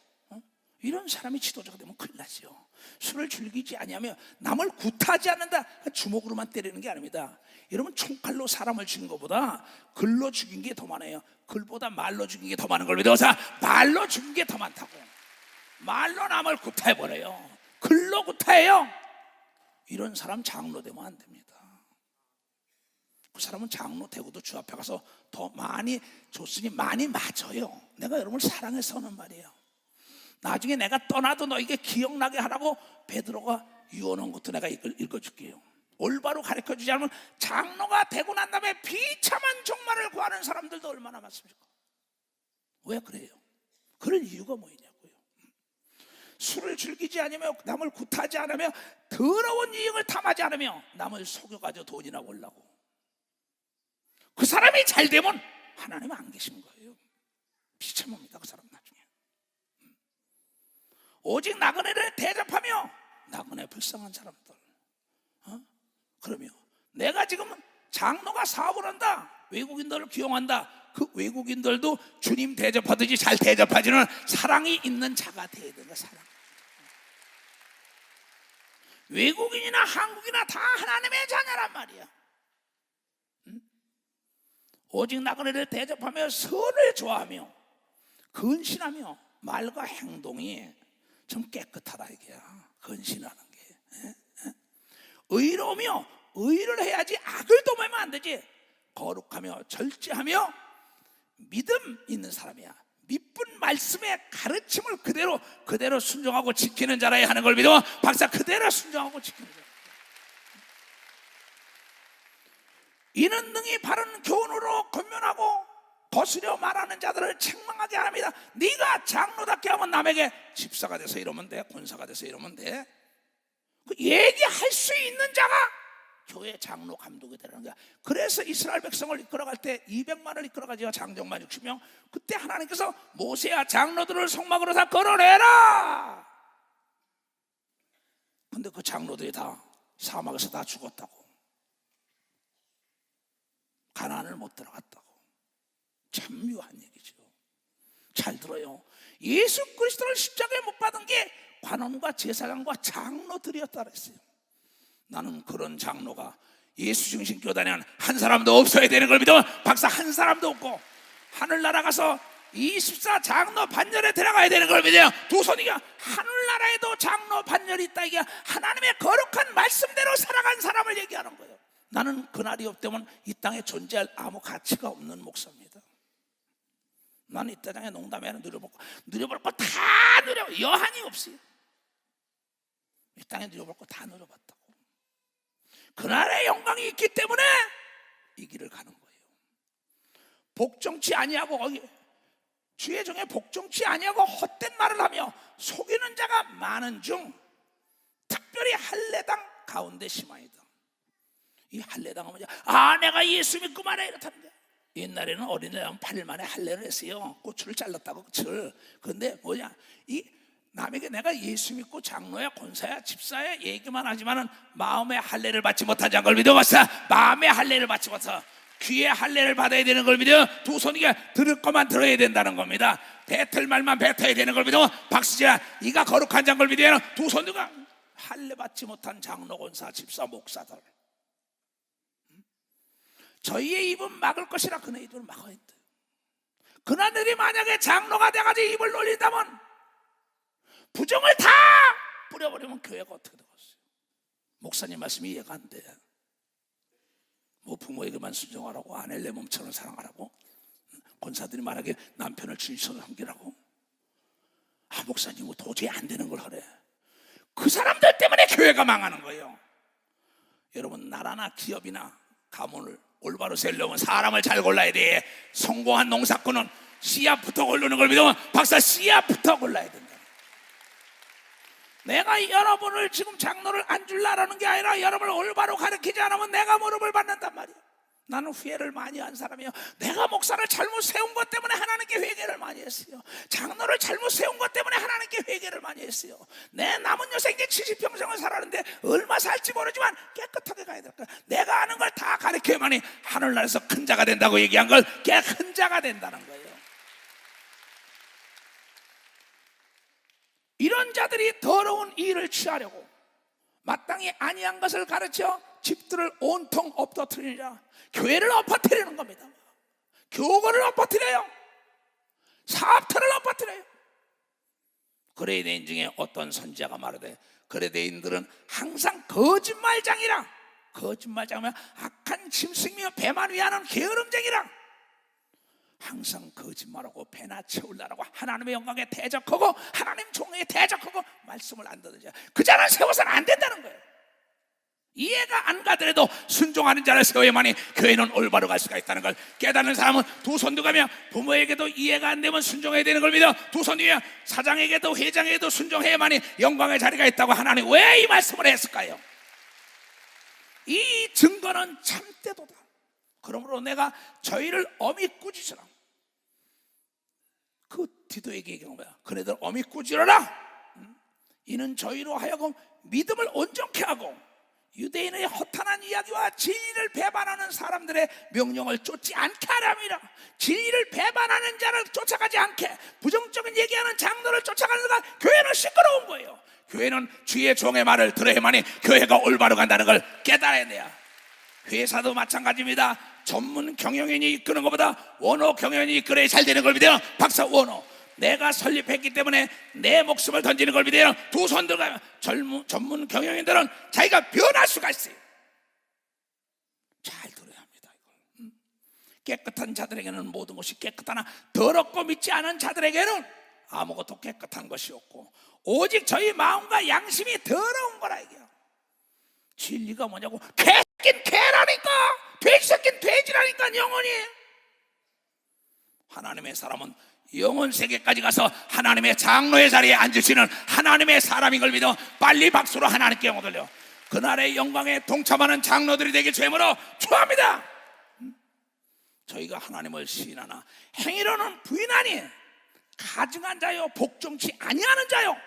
이런 사람이 지도자가 되면 큰일 나죠. 술을 즐기지 아니하며 남을 구타하지 않는다. 주먹으로만 때리는 게 아닙니다. 여러분 총칼로 사람을 죽인 것보다 글로 죽인 게 더 많아요. 글보다 말로 죽인 게 더 많은 걸 믿어서 말로 죽인 게 더 많다고. 말로 남을 구타해버려요. 글로 구타해요. 이런 사람 장로 되면 안 됩니다. 그 사람은 장로 되고도 주 앞에 가서 더 많이 줬으니 많이 맞아요. 내가 여러분을 사랑해서 하는 말이에요. 나중에 내가 떠나도 너에게 기억나게 하라고 베드로가 유언한 것도 내가 읽어줄게요. 올바로 가르쳐주지 않으면 장로가 되고 난 다음에 비참한 종말을 구하는 사람들도 얼마나 많습니까? 왜 그래요? 그럴 이유가 뭐냐고요. 술을 즐기지 않으며 남을 구타하지 않으며 더러운 이익을 탐하지 않으며 남을 속여가지고 돈이나 벌라고. 그 사람이 잘 되면 하나님은 안 계신 거예요. 비참합니다. 그 사람 나중에. 오직 나그네를 대접하며 나그네 불쌍한 사람들. 그러면 내가 지금 장로가 사업을 한다, 외국인들을 기용한다, 그 외국인들도 주님 대접하듯이 잘 대접하지는 사랑이 있는 자가 되어야 된다. 사랑. 외국인이나 한국이나 다 하나님의 자녀란 말이야. 오직 나그네를 대접하며 선을 좋아하며 근신하며 말과 행동이 좀 깨끗하다 이게야. 근신하는 게. 의로우며 의를 해야지 악을 도모하면 안 되지. 거룩하며 절제하며 믿음 있는 사람이야. 믿은 말씀의 가르침을 그대로 순종하고 지키는 자라야 하는 걸 믿어. 박사 그대로 순종하고 지키는 자. 이는 능히 바른 교훈으로 권면하고 거스려 말하는 자들을 책망하게 합니다. 네가 장로답게 하면 남에게 집사가 돼서 이러면 돼, 권사가 돼서 이러면 돼. 그 얘기할 수 있는 자가 교회 장로 감독이 되는 거야. 그래서 이스라엘 백성을 이끌어갈 때 200만을 이끌어가지고 장정만 60명. 그때 하나님께서 모세야 장로들을 성막으로 다 끌어내라. 근데 그 장로들이 다 사막에서 다 죽었다고. 가나안을 못 들어갔다고. 참 묘한 얘기죠. 잘 들어요. 예수 그리스도를 십자가에 못 받은 게 관원과 제사장과 장로들이었다 그랬어요. 나는 그런 장로가 예수 중심 교단에는 한 사람도 없어야 되는 걸 믿어. 박사 한 사람도 없고 하늘나라 가서 24 장로 반열에 들어가야 되는 걸 믿어요. 두 손이가 하늘나라에도 장로 반열이 있다. 이게 하나님의 거룩한 말씀대로 살아간 사람을 얘기하는 거예요. 나는 그날이 없다면 이 땅에 존재할 아무 가치가 없는 목사입니다. 나는 이 땅에 농담에는 누려볼 거 다 누려, 여한이 없어요. 이 땅에 누려볼 거 다 누려봤다고. 그날의 영광이 있기 때문에 이 길을 가는 거예요. 복종치 아니하고 거기 주의 종에 복종치 아니하고 헛된 말을 하며 속이는 자가 많은 중 특별히 할례당 가운데 심하이다. 이 할례당은 뭐냐? 내가 예수 믿고만 해 이렇답니다. 옛날에는 어린애랑 8일 만에 할례를 했어요. 고추를 잘랐다고 그치? 근데 뭐냐? 이 남에게 내가 예수 믿고 장로야 권사야 집사야 얘기만 하지만은 마음의 할례를 받지 못한 자인 걸 믿어봤어. 마음의 할례를 받지 못해 귀의 할례를 받아야 되는 걸 믿어. 두 손이가 들을 것만 들어야 된다는 겁니다. 뱉을 말만 뱉어야 되는 걸 믿어. 박수지라 이가 거룩한 자인 걸 믿어야 두 손이가 할례 받지 못한 장로 권사 집사 목사들 저희의 입은 막을 것이라 그네 입을 막아야 돼. 그나들이 만약에 장로가 돼가지고 입을 놀린다면 부정을 다 뿌려버리면 교회가 어떻게 되겠어요? 목사님 말씀이 이해가 안 돼. 뭐 부모에게만 순종하라고 아내를 내 몸처럼 사랑하라고 권사들이 말하기에 남편을 주님처럼 섬기라고 목사님 뭐 도저히 안 되는 걸 하래. 그 사람들 때문에 교회가 망하는 거예요. 여러분 나라나 기업이나 가문을 올바로 세우려면 사람을 잘 골라야 돼. 성공한 농사꾼은 씨앗부터 고르는 걸 믿으면 박사 씨앗부터 골라야 된다. 내가 여러분을 지금 장로를 안 줄라라는 게 아니라 여러분을 올바로 가르치지 않으면 내가 무릎을 받는단 말이야. 나는 후회를 많이 한 사람이에요. 내가 목사를 잘못 세운 것 때문에 하나님께 회개를 많이 했어요. 장로를 잘못 세운 것 때문에 하나님께 회개를 많이 했어요. 내 남은 여생 이제 70평생을 살았는데 얼마 살지 모르지만 깨끗하게 가야 될까. 내가 아는 걸 다 가르쳐야만이 하늘나라에서 큰 자가 된다고 얘기한 걸 걔 큰 자가 된다는 거예요. 이런 자들이 더러운 일을 취하려고 마땅히 아니한 것을 가르쳐 집들을 온통 엎어뜨리느라 교회를 엎어뜨리는 겁니다. 교거를 엎어뜨려요. 사업터를 엎어뜨려요. 그레데인 중에 어떤 선지자가 말하되 그레데인들은 항상 거짓말장이라. 거짓말장이면 악한 짐승이며 배만 위하는 게으름쟁이라. 항상 거짓말하고 배나 채우려고 하나님의 영광에 대적하고 하나님 종에 대적하고 말씀을 안 듣는 자 그 자는 세워서는 안 된다는 거예요. 이해가 안 가더라도 순종하는 자를 세워야만이 교회는 올바로 갈 수가 있다는 걸 깨닫는 사람은 두 손 들어가며 부모에게도 이해가 안 되면 순종해야 되는 걸 믿어. 두 손 들며 사장에게도 회장에게도 순종해야만이 영광의 자리가 있다고 하나님 왜 이 말씀을 했을까요? 이 증거는 참되도다. 그러므로 내가 저희를 엄히 꾸짖으라. 그 디도에게 얘기한 거야. 그네들 엄히 꾸짖으라. 이는 저희로 하여금 믿음을 온전케 하고 유대인의 허탄한 이야기와 진리를 배반하는 사람들의 명령을 쫓지 않게 하람이라. 진리를 배반하는 자를 쫓아가지 않게 부정적인 얘기하는 장로를 쫓아가는 자가 교회는 시끄러운 거예요. 교회는 주의 종의 말을 들어야만이 교회가 올바로 간다는 걸 깨달아야 돼요. 회사도 마찬가지입니다. 전문 경영인이 이끄는 것보다 원호 경영인이 이끌어야 잘 되는 걸 믿어요. 박사 원호 내가 설립했기 때문에 내 목숨을 던지는 걸 믿어요. 두 손 들어가면 전문 경영인들은 자기가 변할 수가 있어요. 잘 들어야 합니다. 이걸. 깨끗한 자들에게는 모든 것이 깨끗하나 더럽고 믿지 않은 자들에게는 아무것도 깨끗한 것이 없고 오직 저희 마음과 양심이 더러운 거라 이게요. 진리가 뭐냐고 개새낀 개라니까 돼지 새낀 돼지라니까 영원히. 하나님의 사람은 영원 세계까지 가서 하나님의 장로의 자리에 앉으시는 하나님의 사람인 걸 믿어 빨리 박수로 하나님께 영광 돌려 그날의 영광에 동참하는 장로들이 되길 주님으로 축원합니다. 저희가 하나님을 시인하나 행위로는 부인하니 가증한 자요 복종치 아니하는 자요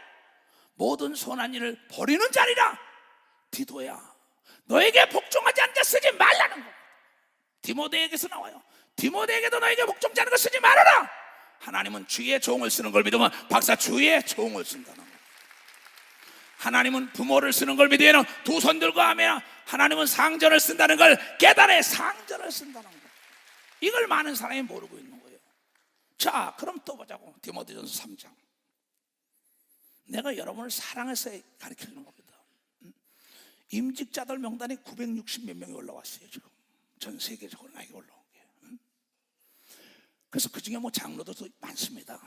모든 선한 일을 버리는 자리라. 디도야 너에게 복종하지 않는 자 쓰지 말라는 거. 디모데에게서 나와요. 디모데에게도 너에게 복종하지 않는 거 쓰지 말아라. 하나님은 주의 종을 쓰는 걸 믿으면 박사 주의 종을 쓴다는 거. 하나님은 부모를 쓰는 걸 믿으면 두 손 들고 하면 하나님은 상전을 쓴다는 걸 깨달아야 상전을 쓴다는 거. 이걸 많은 사람이 모르고 있는 거예요. 자, 그럼 또 보자고. 디모데전서 3장. 내가 여러분을 사랑해서 가르치는 겁니다. 임직자들 명단이 960몇 명이 올라왔어요. 지금 전 세계적으로 나에게 올라온 게. 그래서 그 중에 뭐 장로들도 많습니다.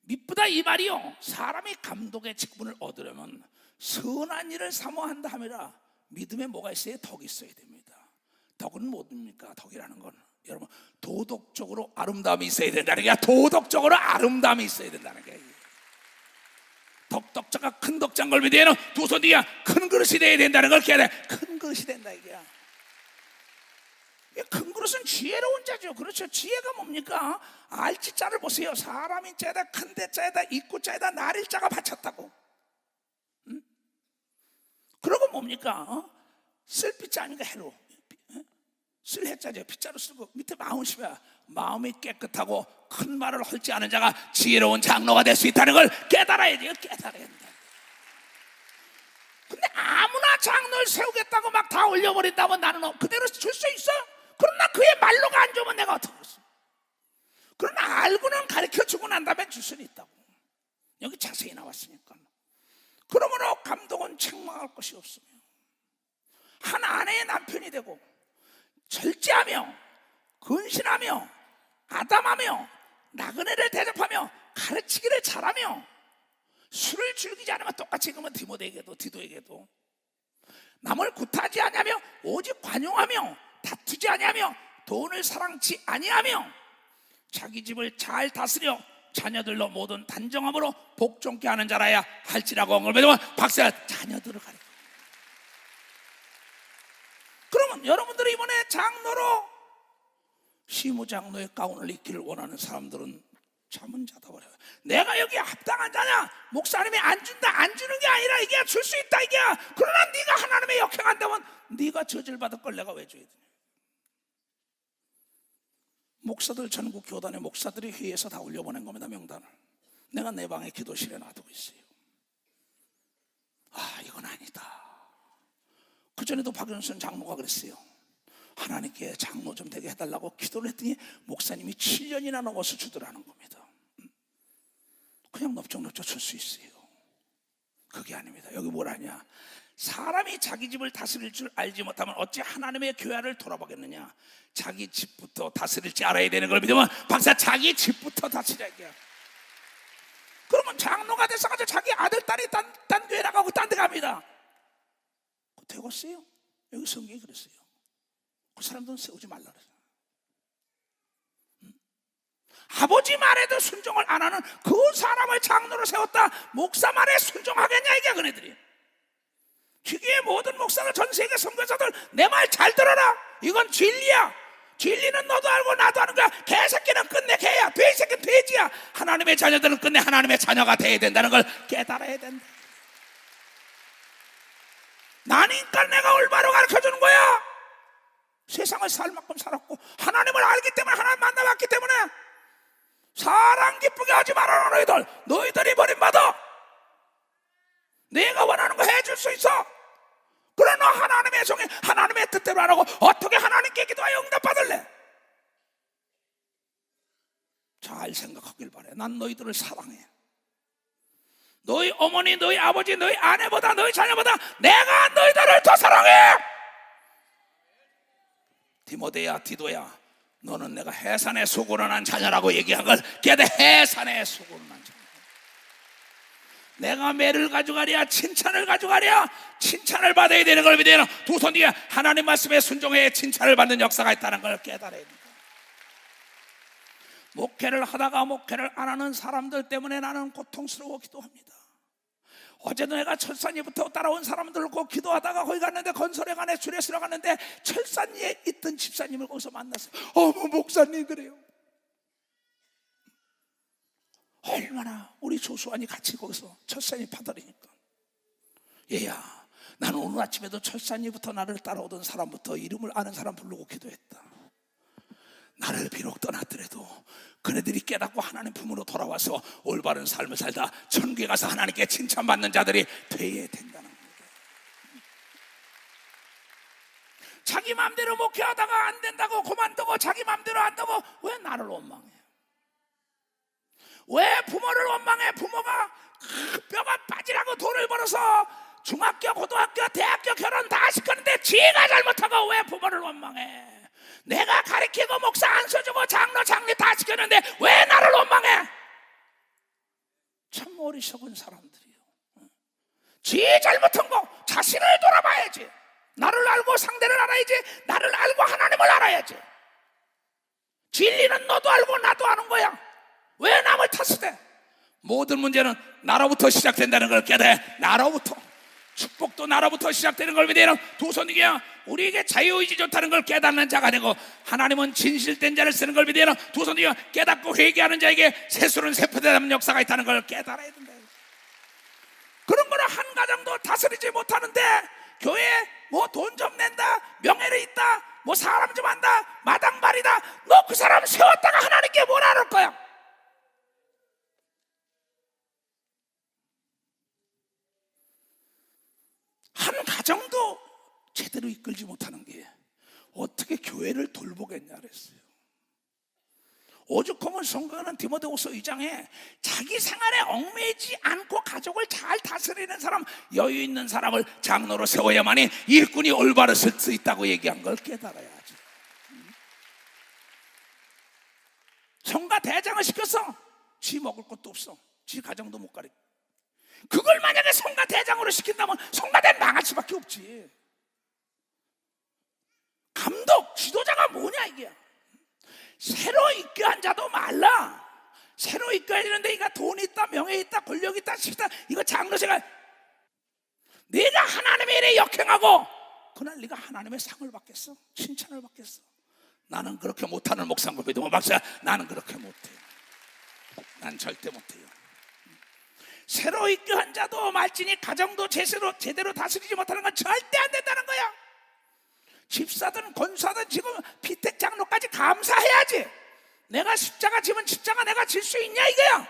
미쁘다 이 말이요, 사람이 감독의 직분을 얻으려면 선한 일을 사모한다 하면라 믿음에 뭐가 있어야? 덕이 있어야 됩니다. 덕은 뭡니까? 덕이라는 건 여러분 도덕적으로 아름다움이 있어야 된다는 게, 도덕적으로 아름다움이 있어야 된다는 게. 덕덕자가 큰 덕자인 걸 믿으면 두 손 뒤에 큰 그릇이 돼야 된다는 걸 깨달아. 큰 그릇이 된다 이게야. 큰 그릇은 지혜로운 자죠. 그렇죠. 지혜가 뭡니까? 알지자를 보세요. 사람이 자에다, 큰데 자에다, 입구 자에다 나릴자가 바쳤다고. 그러고 뭡니까? 쓸피자 아닌가? 해로 쓸 해자죠. 피자로 쓰고 밑에 마음심이야. 마음이 깨끗하고 큰 말을 헐지 않은 자가 지혜로운 장로가 될 수 있다는 걸 깨달아야 돼요. 깨달아야 된다. 근데 아무나 장로를 세우겠다고 막 다 올려버린다면 나는 그대로 줄 수 있어? 그러나 그의 말로가 안 좋으면 내가 어떻게 했어? 그러나 알고는 가르쳐주고 난 다음에 줄 수는 있다고. 여기 자세히 나왔으니까. 그러므로 감독은 책망할 것이 없으며 한 아내의 남편이 되고 절제하며 근신하며 아담하며 나그네를 대접하며 가르치기를 잘하며 술을 즐기지 않으면 똑같이 그러면 디모데에게도 디도에게도 남을 구타하지 아니하며 오직 관용하며 다투지 아니하며 돈을 사랑치 아니하며 자기 집을 잘 다스려 자녀들로 모든 단정함으로 복종케 하는 자라야 할지라고 언급해도 박사 자녀들을 가르쳐. 그러면 여러분들이 이번에 장로로 시무장로의 가운을 입기를 원하는 사람들은 잠은 자다 버려요. 내가 여기 합당한 자냐? 목사님이 안 준다, 안 주는 게 아니라 이게 줄 수 있다 이게. 그러나 네가 하나님의 역행한다면 네가 저질받을 걸 내가 왜 줘야 되냐? 목사들 전국 교단의 목사들이 회의에서 다 올려보낸 겁니다. 명단을. 내가 내 방에 기도실에 놔두고 있어요. 아, 이건 아니다. 그전에도 박윤선 장로가 그랬어요. 하나님께 장로 좀 되게 해달라고 기도를 했더니 목사님이 7년이나 넘어서 주더라는 겁니다. 그냥 넓적넓적 줄 수 있어요. 그게 아닙니다. 여기 뭐라냐? 사람이 자기 집을 다스릴 줄 알지 못하면 어찌 하나님의 교회를 돌아보겠느냐? 자기 집부터 다스릴지 알아야 되는 걸 믿으면 박사 자기 집부터 다스려야 돼요. 그러면 장로가 돼서가지고 자기 아들 딸이 딴 교회 나가고 딴 데 갑니다. 되겠어요? 여기 성경이 그랬어요. 그 사람들은 세우지 말라 그랬어요. 아버지 말에도 순종을 안 하는 그 사람을 장로로 세웠다. 목사 말에 순종하겠냐 이게 그네들이. 기계의 모든 목사들, 전 세계 선교사들 내 말 잘 들어라. 이건 진리야. 진리는 너도 알고 나도 아는 거야. 개새끼는 끝내 개야, 돼지새끼는 돼지야. 하나님의 자녀들은 끝내 하나님의 자녀가 돼야 된다는 걸 깨달아야 된다. 나니까 내가 올바로 가르쳐주는 거야. 세상을 살 만큼 살았고 하나님을 알기 때문에, 하나님 만나봤기 때문에 사랑 기쁘게 하지 말아라. 너희들이 버림받아. 내가 원하는 거 해줄 수 있어. 그러나 하나님의 종이 하나님의 뜻대로 안 하고 어떻게 하나님께 기도하여 응답받을래? 잘 생각하길 바래. 난 너희들을 사랑해. 너희 어머니, 너희 아버지, 너희 아내보다, 너희 자녀보다 내가 너희들을 더 사랑해. 디모데야, 디도야, 너는 내가 해산에 수고를 자녀라고 얘기한 걸 걔네 해산에 수고를 한 자녀. 내가 매를 가져가랴 칭찬을 가져가랴, 칭찬을 받아야 되는 걸 믿어야 두 손 뒤에 하나님 말씀에 순종해 칭찬을 받는 역사가 있다는 걸 깨달아야 된다. 목회를 하다가 목회를 안 하는 사람들 때문에 나는 고통스러워기도 합니다. 어제도 내가 철산위부터 따라온 사람들과 기도하다가 거기 갔는데, 건설에 가네 주례스러 갔는데 철산위에 있던 집사님을 거기서 만났어요. 어머 목사님 그래요. 얼마나 우리 조수환이 같이 거기서 철산위 파다리니까, 얘야 나는 오늘 아침에도 철산위부터 나를 따라오던 사람부터 이름을 아는 사람 부르고 기도했다. 나를 비록 떠났더라도 그네들이 깨닫고 하나님 품으로 돌아와서 올바른 삶을 살다 천국에 가서 하나님께 칭찬받는 자들이 되어야 된다는 거예요. 자기 마음대로 목회하다가 안 된다고 그만두고 자기 마음대로 한다고 왜 나를 원망해? 왜 부모를 원망해? 부모가 뼈가 빠지라고 돈을 벌어서 중학교, 고등학교, 대학교 결혼 다 시켰는데 지가 잘못하고 왜 부모를 원망해? 내가 가르치고 목사 안 써주고 장로, 장례 다 시켰는데 왜 나를 원망해? 참 어리석은 사람들이요. 지 잘못한 거 자신을 돌아봐야지. 나를 알고 상대를 알아야지. 나를 알고 하나님을 알아야지. 진리는 너도 알고 나도 아는 거야. 왜 남을 탓해? 모든 문제는 나로부터 시작된다는 걸 깨달아. 나로부터. 축복도 나로부터 시작되는 걸 믿어야 두 손이야. 우리에게 자유의지 좋다는 걸 깨닫는 자가 되고, 하나님은 진실된 자를 쓰는 걸 믿어야 두 손이야. 깨닫고 회개하는 자에게 새술은 세포되는 역사가 있다는 걸 깨달아야 된다. 그런 거는 한 가정도 다스리지 못하는데 교회에 뭐 돈 좀 낸다, 명예를 있다, 뭐 사람 좀 한다, 마당발이다. 너 그 사람 세웠다가 하나님께 뭐라 그럴 거야? 한 가정도 제대로 이끌지 못하는 게 어떻게 교회를 돌보겠냐 그랬어요. 오죽하면 성경은 디모데후서 2장에 자기 생활에 얽매이지 않고 가족을 잘 다스리는 사람, 여유 있는 사람을 장로로 세워야만이 일꾼이 올바로 설 수 있다고 얘기한 걸 깨달아야지. 성가 대장을 시켰어. 지 먹을 것도 없어. 지 가정도 못 가리고. 그걸 만약에 성가 대장으로 시킨다면 성가대는 망할 수밖에 없지. 감독, 지도자가 뭐냐 이게. 새로 입교한 자도 말라. 새로 입교해야 되는데 이거 돈 있다, 명예 있다, 권력 있다, 싶다. 이거 장로세가 네가 하나님의 일에 역행하고 그날 네가 하나님의 상을 받겠어? 칭찬을 받겠어? 나는 그렇게 못하는 목사인 거 믿으면 박사, 나는 그렇게 못해요. 난 절대 못해요. 새로 입교한 자도 말지니 가정도 제대로 다스리지 못하는 건 절대 안 된다는 거야. 집사든 권사든 지금 피택 장로까지 감사해야지. 내가 십자가 지면 십자가 내가 질 수 있냐 이거야.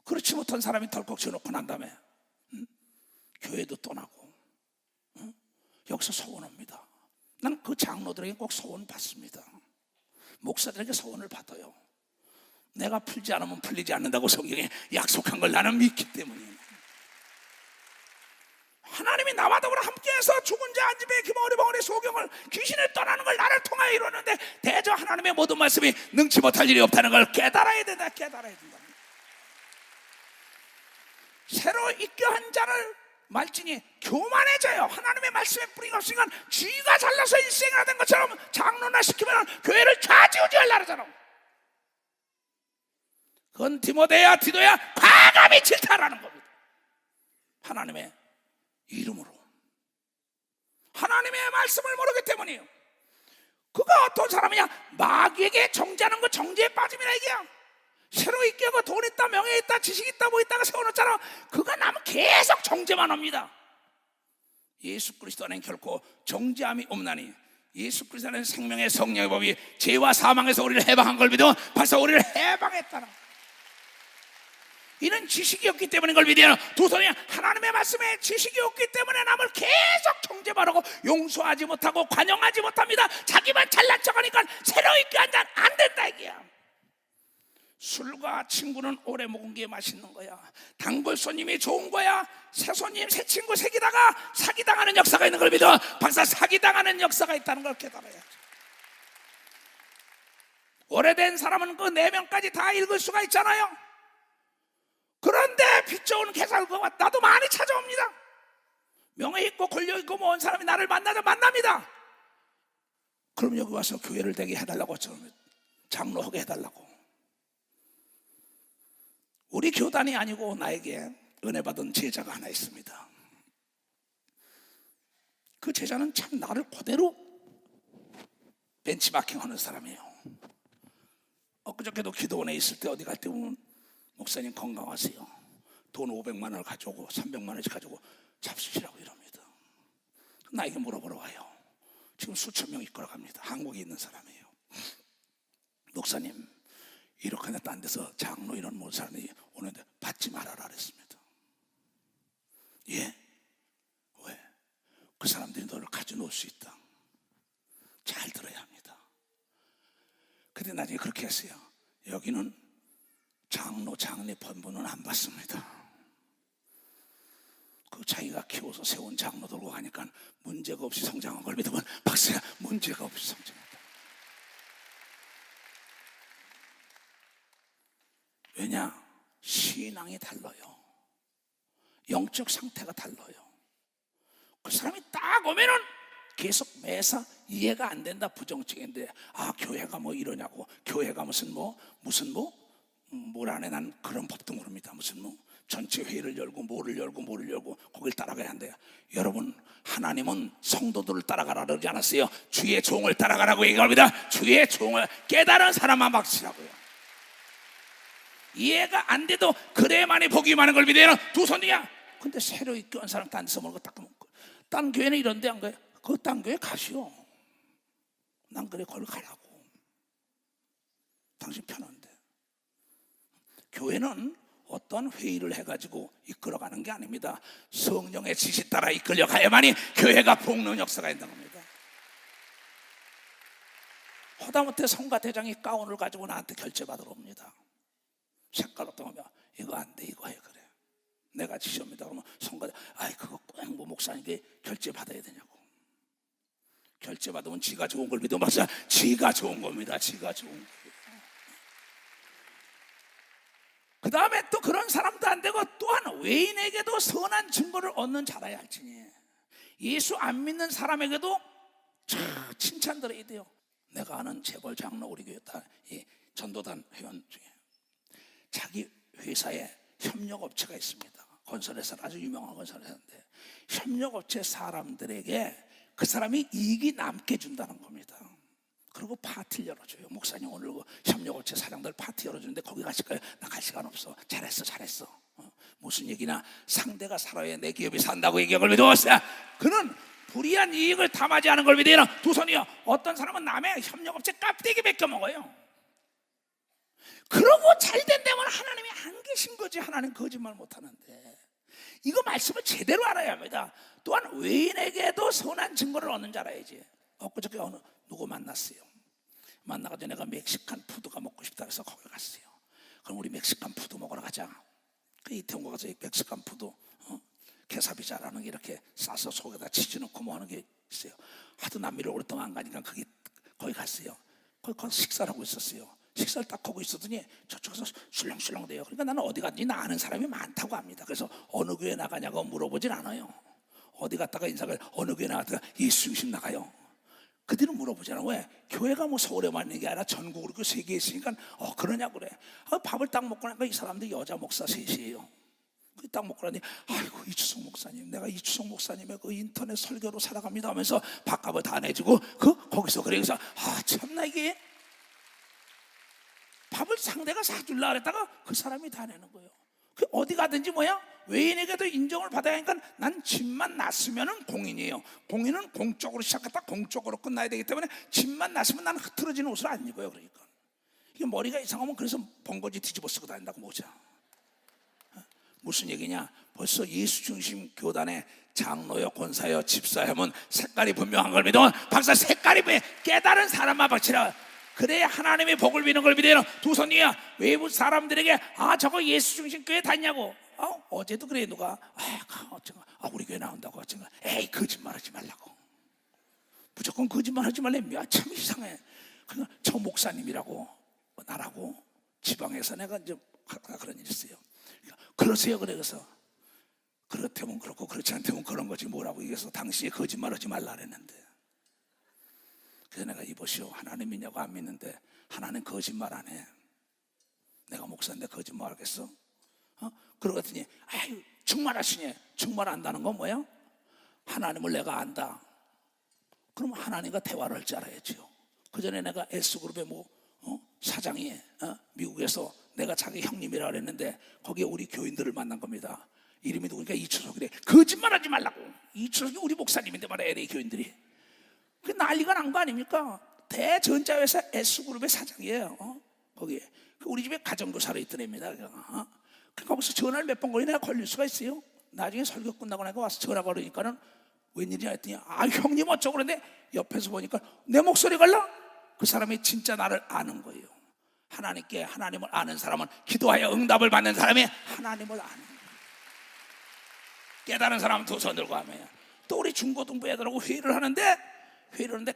그렇지 못한 사람이 덜컥 져놓고 난 다음에 교회도 떠나고 여기서 소원합니다. 난 그 장로들에게 꼭 소원 받습니다. 목사들에게 소원을 받아요. 내가 풀지 않으면 풀리지 않는다고 성경에 약속한 걸 나는 믿기 때문이에요. 하나님이 나와 더불어 함께해서 죽은 자 한 집에 기머리벙어리 소경을 귀신을 떠나는 걸 나를 통하여 이루었는데 대저 하나님의 모든 말씀이 능치 못할 일이 없다는 걸 깨달아야 된다. 깨달아야 된다. 새로 입교한 자를 말지니 교만해져요. 하나님의 말씀에 뿌리가 없으니까 쥐가 잘라서 일생이나 된 것처럼 장로나 시키면 교회를 좌지우지하려고. 그건 디모데야 디도야 과감히 질타하라는 겁니다. 하나님의 이름으로. 하나님의 말씀을 모르기 때문이에요. 그가 어떤 사람이냐? 마귀에게 정죄하는 거 정죄에 빠짐이라 이게야. 새로 입교하고 돈 있다, 명예 있다, 지식 있다, 뭐 있다가 세워놓잖아. 그가 나면 계속 정죄만 합니다. 예수 그리스도 안에는 결코 정죄함이 없나니 예수 그리스도 안에는 생명의 성령의 법이 죄와 사망에서 우리를 해방한 걸 믿으면 벌써 우리를 해방했다는. 이는 지식이 없기 때문인 걸 믿어요. 두 손이 하나님의 말씀에 지식이 없기 때문에 남을 계속 정죄하고 용서하지 못하고 관용하지 못합니다. 자기만 잘난 척하니까 새로 입게 한 잔 안 된다 이게야. 술과 친구는 오래 묵은 게 맛있는 거야. 단골 손님이 좋은 거야. 새 손님, 새 친구 새기다가 사기당하는 역사가 있는 걸 믿어. 박사, 사기당하는 역사가 있다는 걸 깨달아야지. 오래된 사람은 그 4명까지 다 읽을 수가 있잖아요. 그런데 빛 좋은 개살구가 나도 많이 찾아옵니다. 명예 있고 권력 있고 뭐 온 사람이 나를 만납니다. 그럼 여기 와서 교회를 되게 해달라고, 장로하게 해달라고. 우리 교단이 아니고 나에게 은혜 받은 제자가 하나 있습니다. 그 제자는 참 나를 그대로 벤치마킹하는 사람이에요. 엊그저께도 기도원에 있을 때 어디 갈 때 보면 목사님 건강하세요. 돈 500만 원을 가져오고 300만 원씩 가지고 잡수시라고 이럽니다. 나에게 물어보러 와요. 지금 수천 명 이끌어갑니다. 한국에 있는 사람이에요. 목사님 이렇게 딴 데서 장로 이런 모든 사람이 오는데 받지 말아라 그랬습니다. 예? 왜? 그 사람들이 너를 가져놓을 수 있다. 잘 들어야 합니다. 근데 나중에 그렇게 했어요. 여기는 장로 장례 본분은 안 받습니다. 그 자기가 키워서 세운 장로들고 하니까 문제가 없이 성장한 걸 믿으면 박사야, 문제가 없이 성장했다. 왜냐? 신앙이 달라요. 영적 상태가 달라요. 그 사람이 딱 오면은 계속 매사 이해가 안 된다. 부정적인데 교회가 뭐 이러냐고, 교회가 무슨 뭘 안 해. 난 그런 법도 모릅니다. 무슨 전체 회의를 열고 뭐를 열고 거길 따라가야 한대요. 여러분, 하나님은 성도들을 따라가라 그러지 않았어요. 주의 종을 따라가라고 얘기합니다. 주의 종을 깨달은 사람만 박치라고요. 이해가 안 돼도 그래야만이 복이 많은 걸 믿어요. 두 손이야. 근데 새로 입교한 사람 딴 데서 먹고 딴 교회는 이런 데 안 가요. 그 딴 교회 가시오. 난 그래 거기 가라고. 당신 편한데. 교회는 어떤 회의를 해가지고 이끌어가는 게 아닙니다. 성령의 지시 따라 이끌려가야만이 교회가 복는 역사가 있는 겁니다. 허다못해 성가대장이 가운을 가지고 나한테 결제받으러 옵니다. 색깔 없다고 하면 이거 안 돼, 이거 해. 그래, 내가 지시합니다. 그러면 성가대 그거 꼭 뭐 목사님께 결제 받아야 되냐고. 결제 받으면 지가 좋은 걸 믿어. 막상 지가 좋은 겁니다. 지가 좋은 거. 그 다음에 또 그런 사람도 안 되고 또한 외인에게도 선한 증거를 얻는 자라야 할지니 예수 안 믿는 사람에게도 칭찬 들어야 돼요. 내가 아는 재벌 장로 우리 교회 전도단 회원 중에 자기 회사에 협력업체가 있습니다. 건설회사, 아주 유명한 건설회사인데 협력업체 사람들에게 그 사람이 이익이 남게 준다는 겁니다. 그리고 파티를 열어줘요. 목사님 오늘 협력업체 사장들 파티 열어주는데 거기 가실까요? 나 갈 시간 없어. 잘했어. 무슨 얘기나 상대가 살아야 내 기업이 산다고 얘기한 걸 믿어왔어요. 그는 불이한 이익을 담하지 않은 걸 믿어요. 두 손이요. 어떤 사람은 남의 협력업체 깍대기 벗겨 먹어요. 그러고 잘된 데면 하나님이 안 계신 거지. 하나님 거짓말 못하는데. 이거 말씀을 제대로 알아야 합니다. 또한 외인에게도 선한 증거를 얻는 줄 알아야지. 엊그저께 누구 만났어요. 만나가지고 내가 멕시칸 푸드가 먹고 싶다 해서 거기 갔어요. 그럼 우리 멕시칸 푸드 먹으러 가자. 그 이태원 가서 멕시칸 푸드 케사비자라는 게 이렇게 싸서 속에다 치즈 넣고 뭐 하는 게 있어요. 하도 남미를 오랫동안 안 가니까 거기 갔어요. 거기 가서 식사를 하고 있었어요. 식사를 딱 하고 있었더니 저쪽에서 술렁술렁대요. 그러니까 나는 어디 갔는지 나 아는 사람이 많다고 합니다. 그래서 어느 교회 나가냐고 물어보진 않아요. 어디 갔다가 인사가 어느 교회 나갔다가 예수 중심 나가요. 그들은 물어보잖아. 왜? 교회가 뭐 서울에만 있는 게 아니라 전국으로 그 세계에 있으니까 그러냐고 그래. 밥을 딱 먹고 나니까 이 사람들이 여자 목사 셋이에요. 딱 먹고 나니 아이고 이주성 목사님, 내가 이주성 목사님의 그 인터넷 설교로 살아갑니다 하면서 밥값을 다 내주고 거기서 그래서 참나 이게 밥을 상대가 사주려고 했다가 그 사람이 다 내는 거예요. 어디 가든지 외인에게도 인정을 받아야 하니까 난 집만 났으면 공인이에요. 공인은 공적으로 시작했다 공적으로 끝나야 되기 때문에 집만 났으면 나는 흐트러지는 옷을 안 입어요. 그러니까 이게 머리가 이상하면 그래서 번거지 뒤집어 쓰고 다닌다고 모자. 무슨 얘기냐? 벌써 예수 중심 교단의 장로여 권사여 집사여면 색깔이 분명한 걸 믿으면 박사 색깔이 깨달은 사람만 박치라. 그래야 하나님의 복을 비는 걸 믿어요. 두 손이야. 외부 사람들에게 저거 예수 중심 교회 다니냐고. 어제도 그래 누가 우리 교회 나온다고 에이 거짓말하지 말라고. 무조건 거짓말하지 말래. 참 이상해. 그러니까 저 목사님이라고 나라고 지방에서 내가 이제 그런 일이 있어요. 그러세요. 그래서 그렇다면 그렇고 그렇지 않다면 그런 거지 뭐라고 얘기해서 당시에 거짓말하지 말라 그랬는데. 그래서 내가 이보시오. 하나님 믿냐고 안 믿는데 하나님 거짓말 안 해. 내가 목사인데 거짓말 하겠어? 그러더니 충만하시니. 충만한다는 건 뭐야? 하나님을 내가 안다. 그럼 하나님과 대화를 할 줄 알아야지요. 그 전에 내가 S그룹의 사장이 미국에서 내가 자기 형님이라 그랬는데 거기에 우리 교인들을 만난 겁니다. 이름이 누구니까 이추석이래. 거짓말하지 말라고. 이추석이 우리 목사님인데 말이야. LA 교인들이. 그 난리가 난 거 아닙니까? 대전자회사 S그룹의 사장이에요. 거기에 우리 집에 가정교사로 있던 애입니다. 거기서 전화를 몇 번 걸리나 걸릴 수가 있어요. 나중에 설교 끝나고 나니까 와서 전화 걸으니까는 웬일이냐 했더니 형님 어쩌고 그러는데 옆에서 보니까 내 목소리 걸려? 그 사람이 진짜 나를 아는 거예요. 하나님을 아는 사람은 기도하여 응답을 받는 사람이 하나님을 아는 거예요. 깨달은 사람은 두 손 들고 하면 또 우리 중고등부 애들하고 회의를 하는데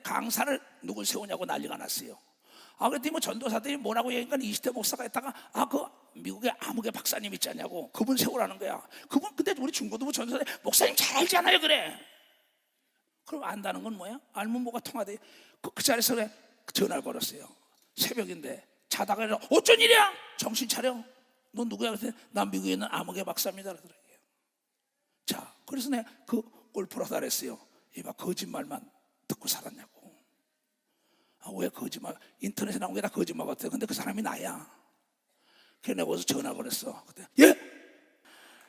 강사를 누굴 세우냐고 난리가 났어요. 그랬더니 뭐 전도사들이 뭐라고 얘기하니까 20대 목사가 했다가 그 미국의 아무개 박사님 있지 않냐고 그분 세우라는 거야. 그분 근데 우리 중고등부 전도사들 목사님 잘 알잖아요 그래. 그럼 안다는 건 뭐야? 알면 뭐가 통하대. 그 자리에서 그래 전화를 걸었어요. 새벽인데 자다가 어쩐 일이야? 정신 차려. 너 누구야? 그랬더니 난 미국에 있는 아무개 박사입니다 그러더라고요. 자, 그래서 내가 그 골프로 달했어요. 이봐 거짓말만 듣고 살았냐고. 왜 거짓말? 인터넷에 나온 게 다 거짓말 같아. 근데 그 사람이 나야. 그래서 내가 거기서 전화 걸었어. 그때 예?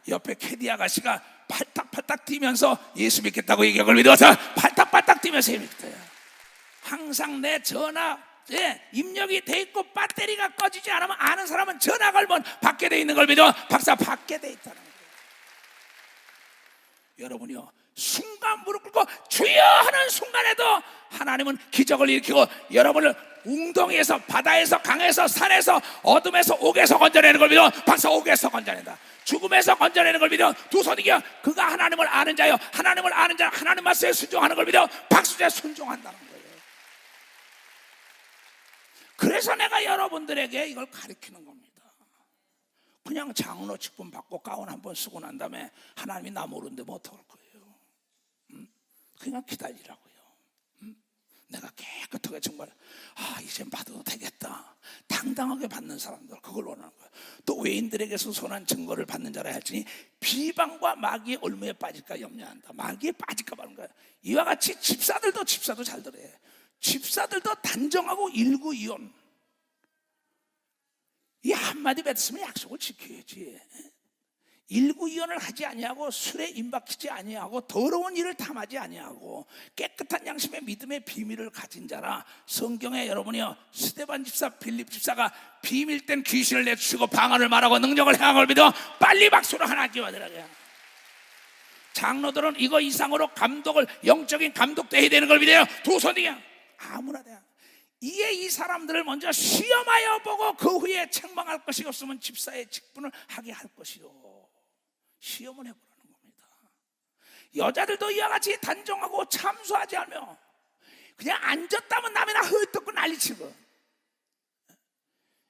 옆에 캐디 아가씨가 팔딱팔딱 뛰면서 예수 믿겠다고 얘기한 걸 믿어서 팔딱팔딱 뛰면서 믿어요. 항상 내 전화에 입력이 돼 있고 배터리가 꺼지지 않으면 아는 사람은 전화 걸면 받게 돼 있는 걸 믿어. 박사 받게 돼 있다는 거예요. 여러분이요 순간 무릎 꿇고 주여 하는 순간에도 하나님은 기적을 일으키고 여러분을 웅덩이에서 바다에서 강에서 산에서 어둠에서 옥에서 건져내는 걸 믿어. 박사 옥에서 건져낸다. 죽음에서 건져내는 걸 믿어. 두 손 이겨. 그가 하나님을 아는 자요 하나님을 아는 자 하나님 말씀에 순종하는 걸 믿어. 박수자 순종한다는 거예요. 그래서 내가 여러분들에게 이걸 가르치는 겁니다. 그냥 장로 직분 받고 가운 한번 쓰고 난 다음에 하나님이 나 모르는데 뭐 어떡할 거예요? 그냥 기다리라고요. 내가 깨끗하게 정말 이제 받아도 되겠다 당당하게 받는 사람들 그걸 원하는 거예요. 또 외인들에게서 선한 증거를 받는 자라 할지니 비방과 마귀의 올무에 빠질까 염려한다. 마귀에 빠질까 봐 하는 거예요. 이와 같이 집사도 잘 들어요. 집사들도 단정하고 일구이혼 이 한마디 뱉으면 약속을 지켜야지. 일구이혼을 하지 아니하고 술에 임박히지 아니하고 더러운 일을 탐하지 아니하고 깨끗한 양심의 믿음의 비밀을 가진 자라. 성경에 여러분이요 스데반 집사 빌립 집사가 비밀 땐 귀신을 내쫓고 방언을 말하고 능력을 행한 걸 믿어 빨리 박수로 하나 끼워드려요. 장로들은 이거 이상으로 감독을 영적인 감독도 해야 되는 걸 믿어요. 두 손이야 아무나 돼. 이에 이 사람들을 먼저 시험하여 보고 그 후에 책망할 것이 없으면 집사의 직분을 하게 할 것이요. 시험을 해보라는 겁니다. 여자들도 이와 같이 단정하고 참수하지 않으며 그냥 앉았다면 남이나 헐떡고 난리치고.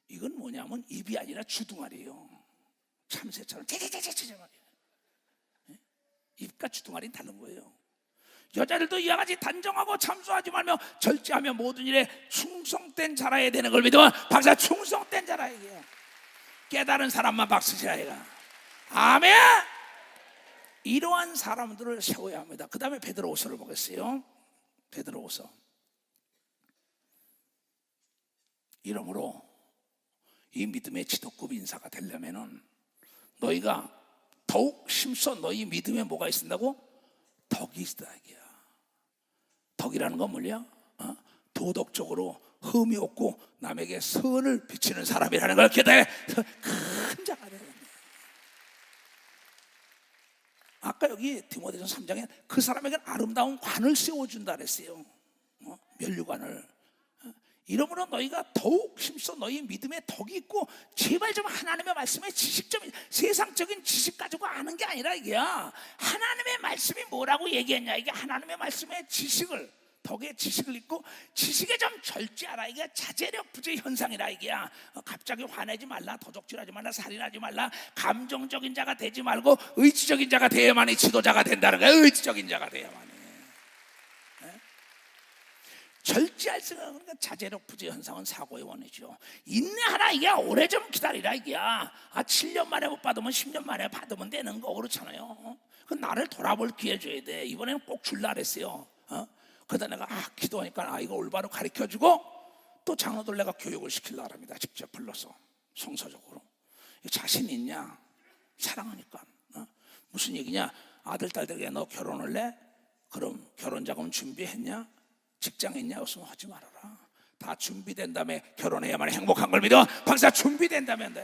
이건 뭐냐면 입이 아니라 주둥아리예요. 참새처럼 제제제제제 말이에요. 입과 주둥아리는 다른 거예요. 여자들도 이와 같이 단정하고 참수하지 말며 절제하며 모든 일에 충성된 자라야 되는 걸 믿어. 박사 충성된 자라야 해요. 깨달은 사람만 박수 치라 이가. 아멘. 이러한 사람들을 세워야 합니다. 그 다음에 베드로후서를 보겠어요. 베드로후서. 이러므로 이 믿음의 지도급 인사가 되려면은 너희가 더욱 심써 너희 믿음에 뭐가 있는다고? 덕이 있다 이게야. 덕이라는 건 뭐냐? 도덕적으로 흠이 없고 남에게 선을 비치는 사람이라는 걸 깨달아 큰 자가 되는 거예요. 아까 여기 디모데전서 3장에 그 사람에게 아름다운 관을 세워준다 그랬어요. 면류관을. 이러므로 너희가 더욱 힘써 너희 믿음에 덕이 있고 제발 좀 하나님의 말씀에 지식 좀 세상적인 지식 가지고 아는 게 아니라 이게야. 하나님의 말씀이 뭐라고 얘기했냐 이게 하나님의 말씀의 지식을 덕의 지식을 읽고 지식에 좀 절제하라. 이게 자제력 부재 현상이라 이게야. 갑자기 화내지 말라, 도적질하지 말라, 살인하지 말라. 감정적인 자가 되지 말고 의지적인 자가 되어야만이 지도자가 된다는 거야. 의지적인 자가 되어야만이. 절제할 생각. 그러니까 자제력 부재 현상은 사고의 원이죠. 인내하라 이게 오래 좀 기다리라 이게야. 7년 만에 못 받으면 10년 만에 받으면 되는 거 그렇잖아요. 그 나를 돌아볼 기회 줘야 돼. 이번에는 꼭 줄라 그랬어요. 그러다 내가 기도하니까 이거 올바로 가르쳐주고 또 장로들 내가 교육을 시키려고 합니다. 직접 불러서 성서적으로. 자신 있냐? 사랑하니까. 무슨 얘기냐? 아들 딸들에게 너 결혼할래? 그럼 결혼 자금 준비했냐? 직장 있냐? 없으면 하지 말아라. 다 준비된 다음에 결혼해야만 행복한 걸 믿어. 박사, 준비된 다음에 한다.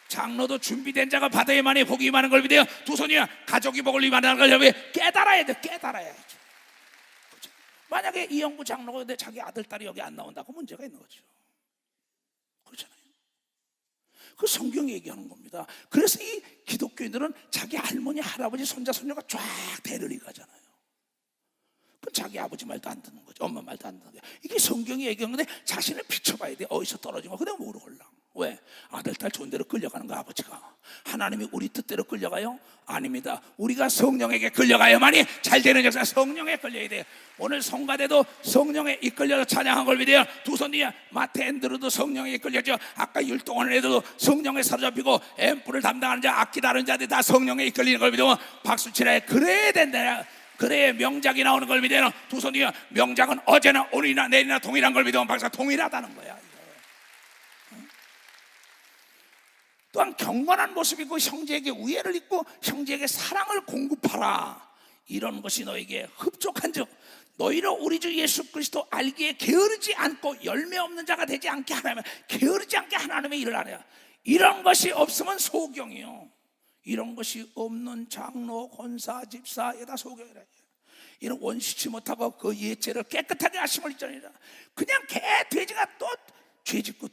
장로도 준비된 자가 받아야만이 복이 임하는 걸 믿어요. 두 손이야 가족이 복을 임하는 걸 여러분 깨달아야 돼. 깨달아야죠. 만약에 이영구 장로가 근데 자기 아들 딸이 여기 안 나온다고 문제가 있는 거죠. 그렇잖아요. 그 성경이 얘기하는 겁니다. 그래서 이 기독교인들은 자기 할머니 할아버지 손자 손녀가 쫙 데리러 가잖아요. 그 자기 아버지 말도 안 듣는 거죠. 엄마 말도 안 듣는 거죠. 이게 성경이 얘기하는 건데 자신을 비춰봐야 돼. 어디서 떨어지면 그냥 모르걸랑. 왜? 아들 딸 좋은 대로 끌려가는 거 아버지가. 하나님이 우리 뜻대로 끌려가요? 아닙니다. 우리가 성령에게 끌려가야만이 잘 되는 역사. 성령에 끌려야 돼요. 오늘 성가대도 성령에 이끌려서 찬양한 걸 믿어요. 두 손이야 마태 앤드루도 성령에 이끌려죠. 아까 율동하는 애들도 성령에 사로잡히고 앰프를 담당하는 자 악기 다른 자들 다 성령에 이끌리는 걸 믿어. 박수 치라. 그래야 된다. 그래야 명작이 나오는 걸 믿어요. 두 손이야 명작은 어제나 오늘이나 내일이나 동일한 걸 믿어. 박사, 동일하다는 거야. 또한 경건한 모습이고 형제에게 우애를 입고 형제에게 사랑을 공급하라. 이런 것이 너에게 흡족한즉 너희로 우리 주 예수 그리스도 알기에 게으르지 않고 열매 없는 자가 되지 않게 하나면, 게으르지 않게 하나님의 일을 하라. 이런 것이 없으면 소경이요. 이런 것이 없는 장로, 권사, 집사 에다 소경이라. 이런 원시치 못하고 그 예체를 깨끗하게 하심을 있잖아요. 그냥 개 돼지가 또 죄짓고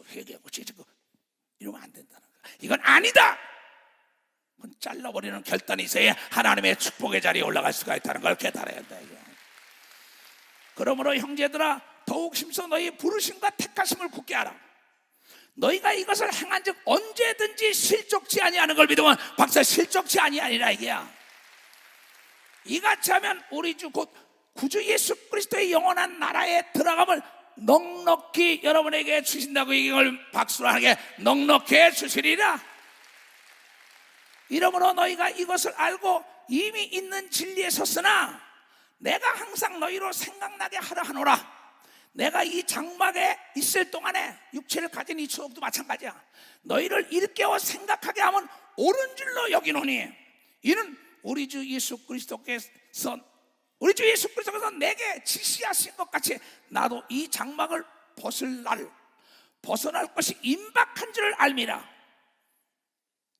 회개하고 죄짓고 이러면 안 된다는 거야. 이건 아니다. 그건 잘라버리는 결단이 있어야 하나님의 축복의 자리에 올라갈 수가 있다는 걸 깨달아야 한다. 그러므로 형제들아 더욱 심서 너희 부르심과 택하심을 굳게 하라. 너희가 이것을 행한 즉 언제든지 실족치 아니하는 걸 믿으면, 박사, 실족치 아니하니라 이게야. 이같이 하면 우리 주 곧 구주 예수 그리스도의 영원한 나라에 들어감을 넉넉히 여러분에게 주신다고. 이걸 박수로 하게 넉넉히 주시리라. 이러므로 너희가 이것을 알고 이미 있는 진리에 섰으나 내가 항상 너희로 생각나게 하라 하노라. 내가 이 장막에 있을 동안에 육체를 가진 이 추억도 마찬가지야. 너희를 일깨워 생각하게 하면 옳은 줄로 여기노니 이는 우리 주 예수 그리스도께서 내게 지시하신 것 같이 나도 이 장막을 벗어날 것이 임박한 줄을 알미라.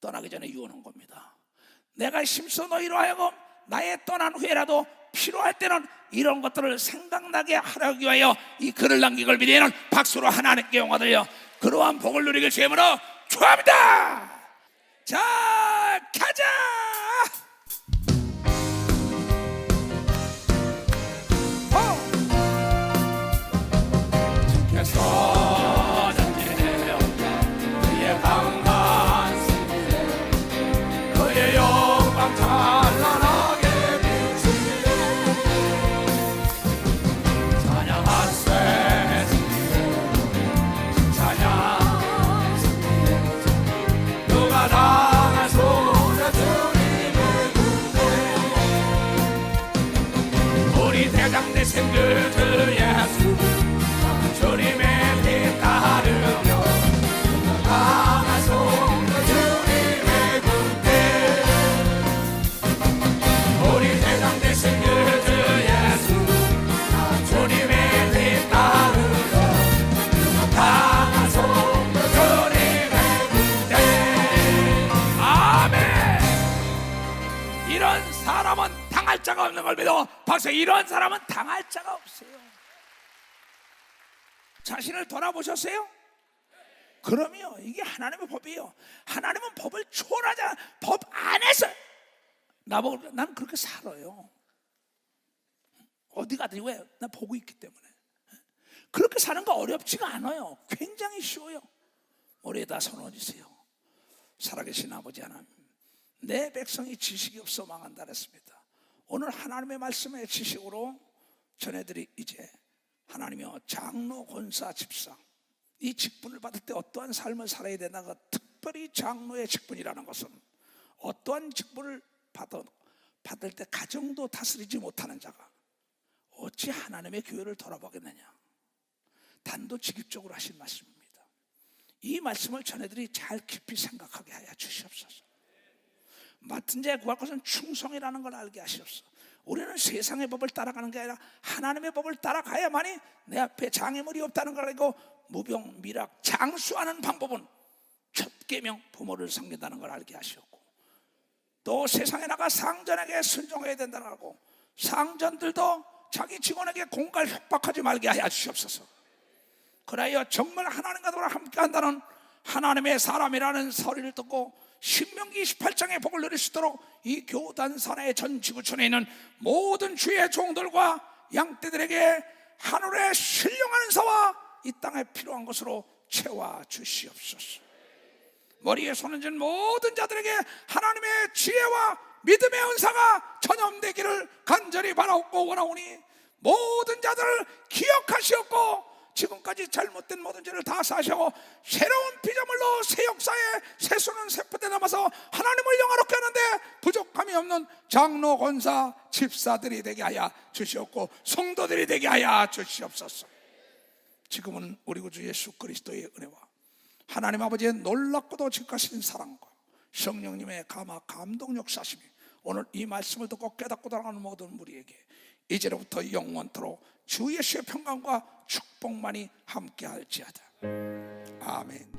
떠나기 전에 유언한 겁니다. 내가 심소 너희로 하여금 나의 떠난 후에라도 필요할 때는 이런 것들을 생각나게 하라기 위하여 이 글을 남긴 걸 믿으면 박수로 하나님께 영광 돌려 그러한 복을 누리길 주임으로 축원합니다. 자, 가자.
쏟아지네요. 그의 강한 승리에 그의 영광 찬란하게 비추네. 찬양하세 찬양 승리에 누가 당할 손에 주님의 군대. 우리 대장 되신 그주 예수 주님의 길 따르며 강한 손으로 주님의 군대. 우리 대장 되신 그 주 예수 주님의 길 따르며 강한 손으로 주님의 군대.
아멘. 이런 사람은 당할 자가 없는 걸 믿어. 박수. 이런 사람은 당할 자가 없어요. 자신을 돌아보셨어요? 그럼요. 이게 하나님의 법이에요. 하나님은 법을 초월하잖아. 법 안에서 나보고 난 그렇게 살아요. 어디 가든지. 왜? 나 보고 있기 때문에. 그렇게 사는 거 어렵지가 않아요. 굉장히 쉬워요. 머리에다 손어주세요. 살아계신 아버지 하나님, 내 백성이 지식이 없어 망한다 그랬습니다. 오늘 하나님의 말씀의 지식으로 전해들이 이제 하나님이여 장로, 권사, 집사 이 직분을 받을 때 어떠한 삶을 살아야 되나가, 특별히 장로의 직분이라는 것은 어떠한 직분을 받을 때 가정도 다스리지 못하는 자가 어찌 하나님의 교회를 돌아보겠느냐, 단도직입적으로 하신 말씀입니다. 이 말씀을 전해들이 잘 깊이 생각하게 하여 주시옵소서. 맡은 자에 구할 것은 충성이라는 걸 알게 하시옵소서. 우리는 세상의 법을 따라가는 게 아니라 하나님의 법을 따라가야만이 내 앞에 장애물이 없다는 걸 알고 무병미락 장수하는 방법은 첫 계명 부모를 섬긴다는 걸 알게 하셨고, 또 세상에 나가 상전에게 순종해야 된다는 걸 알고, 상전들도 자기 직원에게 공갈 협박하지 말게 하여 주시옵소서. 그래야 정말 하나님과 함께한다는 하나님의 사람이라는 소리를 듣고 신명기 28장의 복을 누릴 수 있도록 이 교단산의 전 지구촌에 있는 모든 주의 종들과 양떼들에게 하늘의 신령한 은사와 이 땅에 필요한 것으로 채워 주시옵소서. 머리에 손을 쥔 모든 자들에게 하나님의 지혜와 믿음의 은사가 전염되기를 간절히 바라옵고 원하오니, 모든 자들을 기억하시옵고 지금까지 잘못된 모든 죄를 다 사시고 새로운 피조물로 새 역사에 새 수는 세포대 남아서 하나님을 영화롭게 하는데 부족함이 없는 장로, 권사, 집사들이 되게 하여 주시옵고 성도들이 되게 하여 주시옵소서. 지금은 우리 구주 예수 그리스도의 은혜와 하나님 아버지의 놀랍고도 직가신 사랑과 성령님의 감동 역사심이 오늘 이 말씀을 듣고 깨닫고 돌아가는 모든 우리에게 이제로부터 영원토록 주 예수의 평강과 축복만이 함께할지어다. 아멘.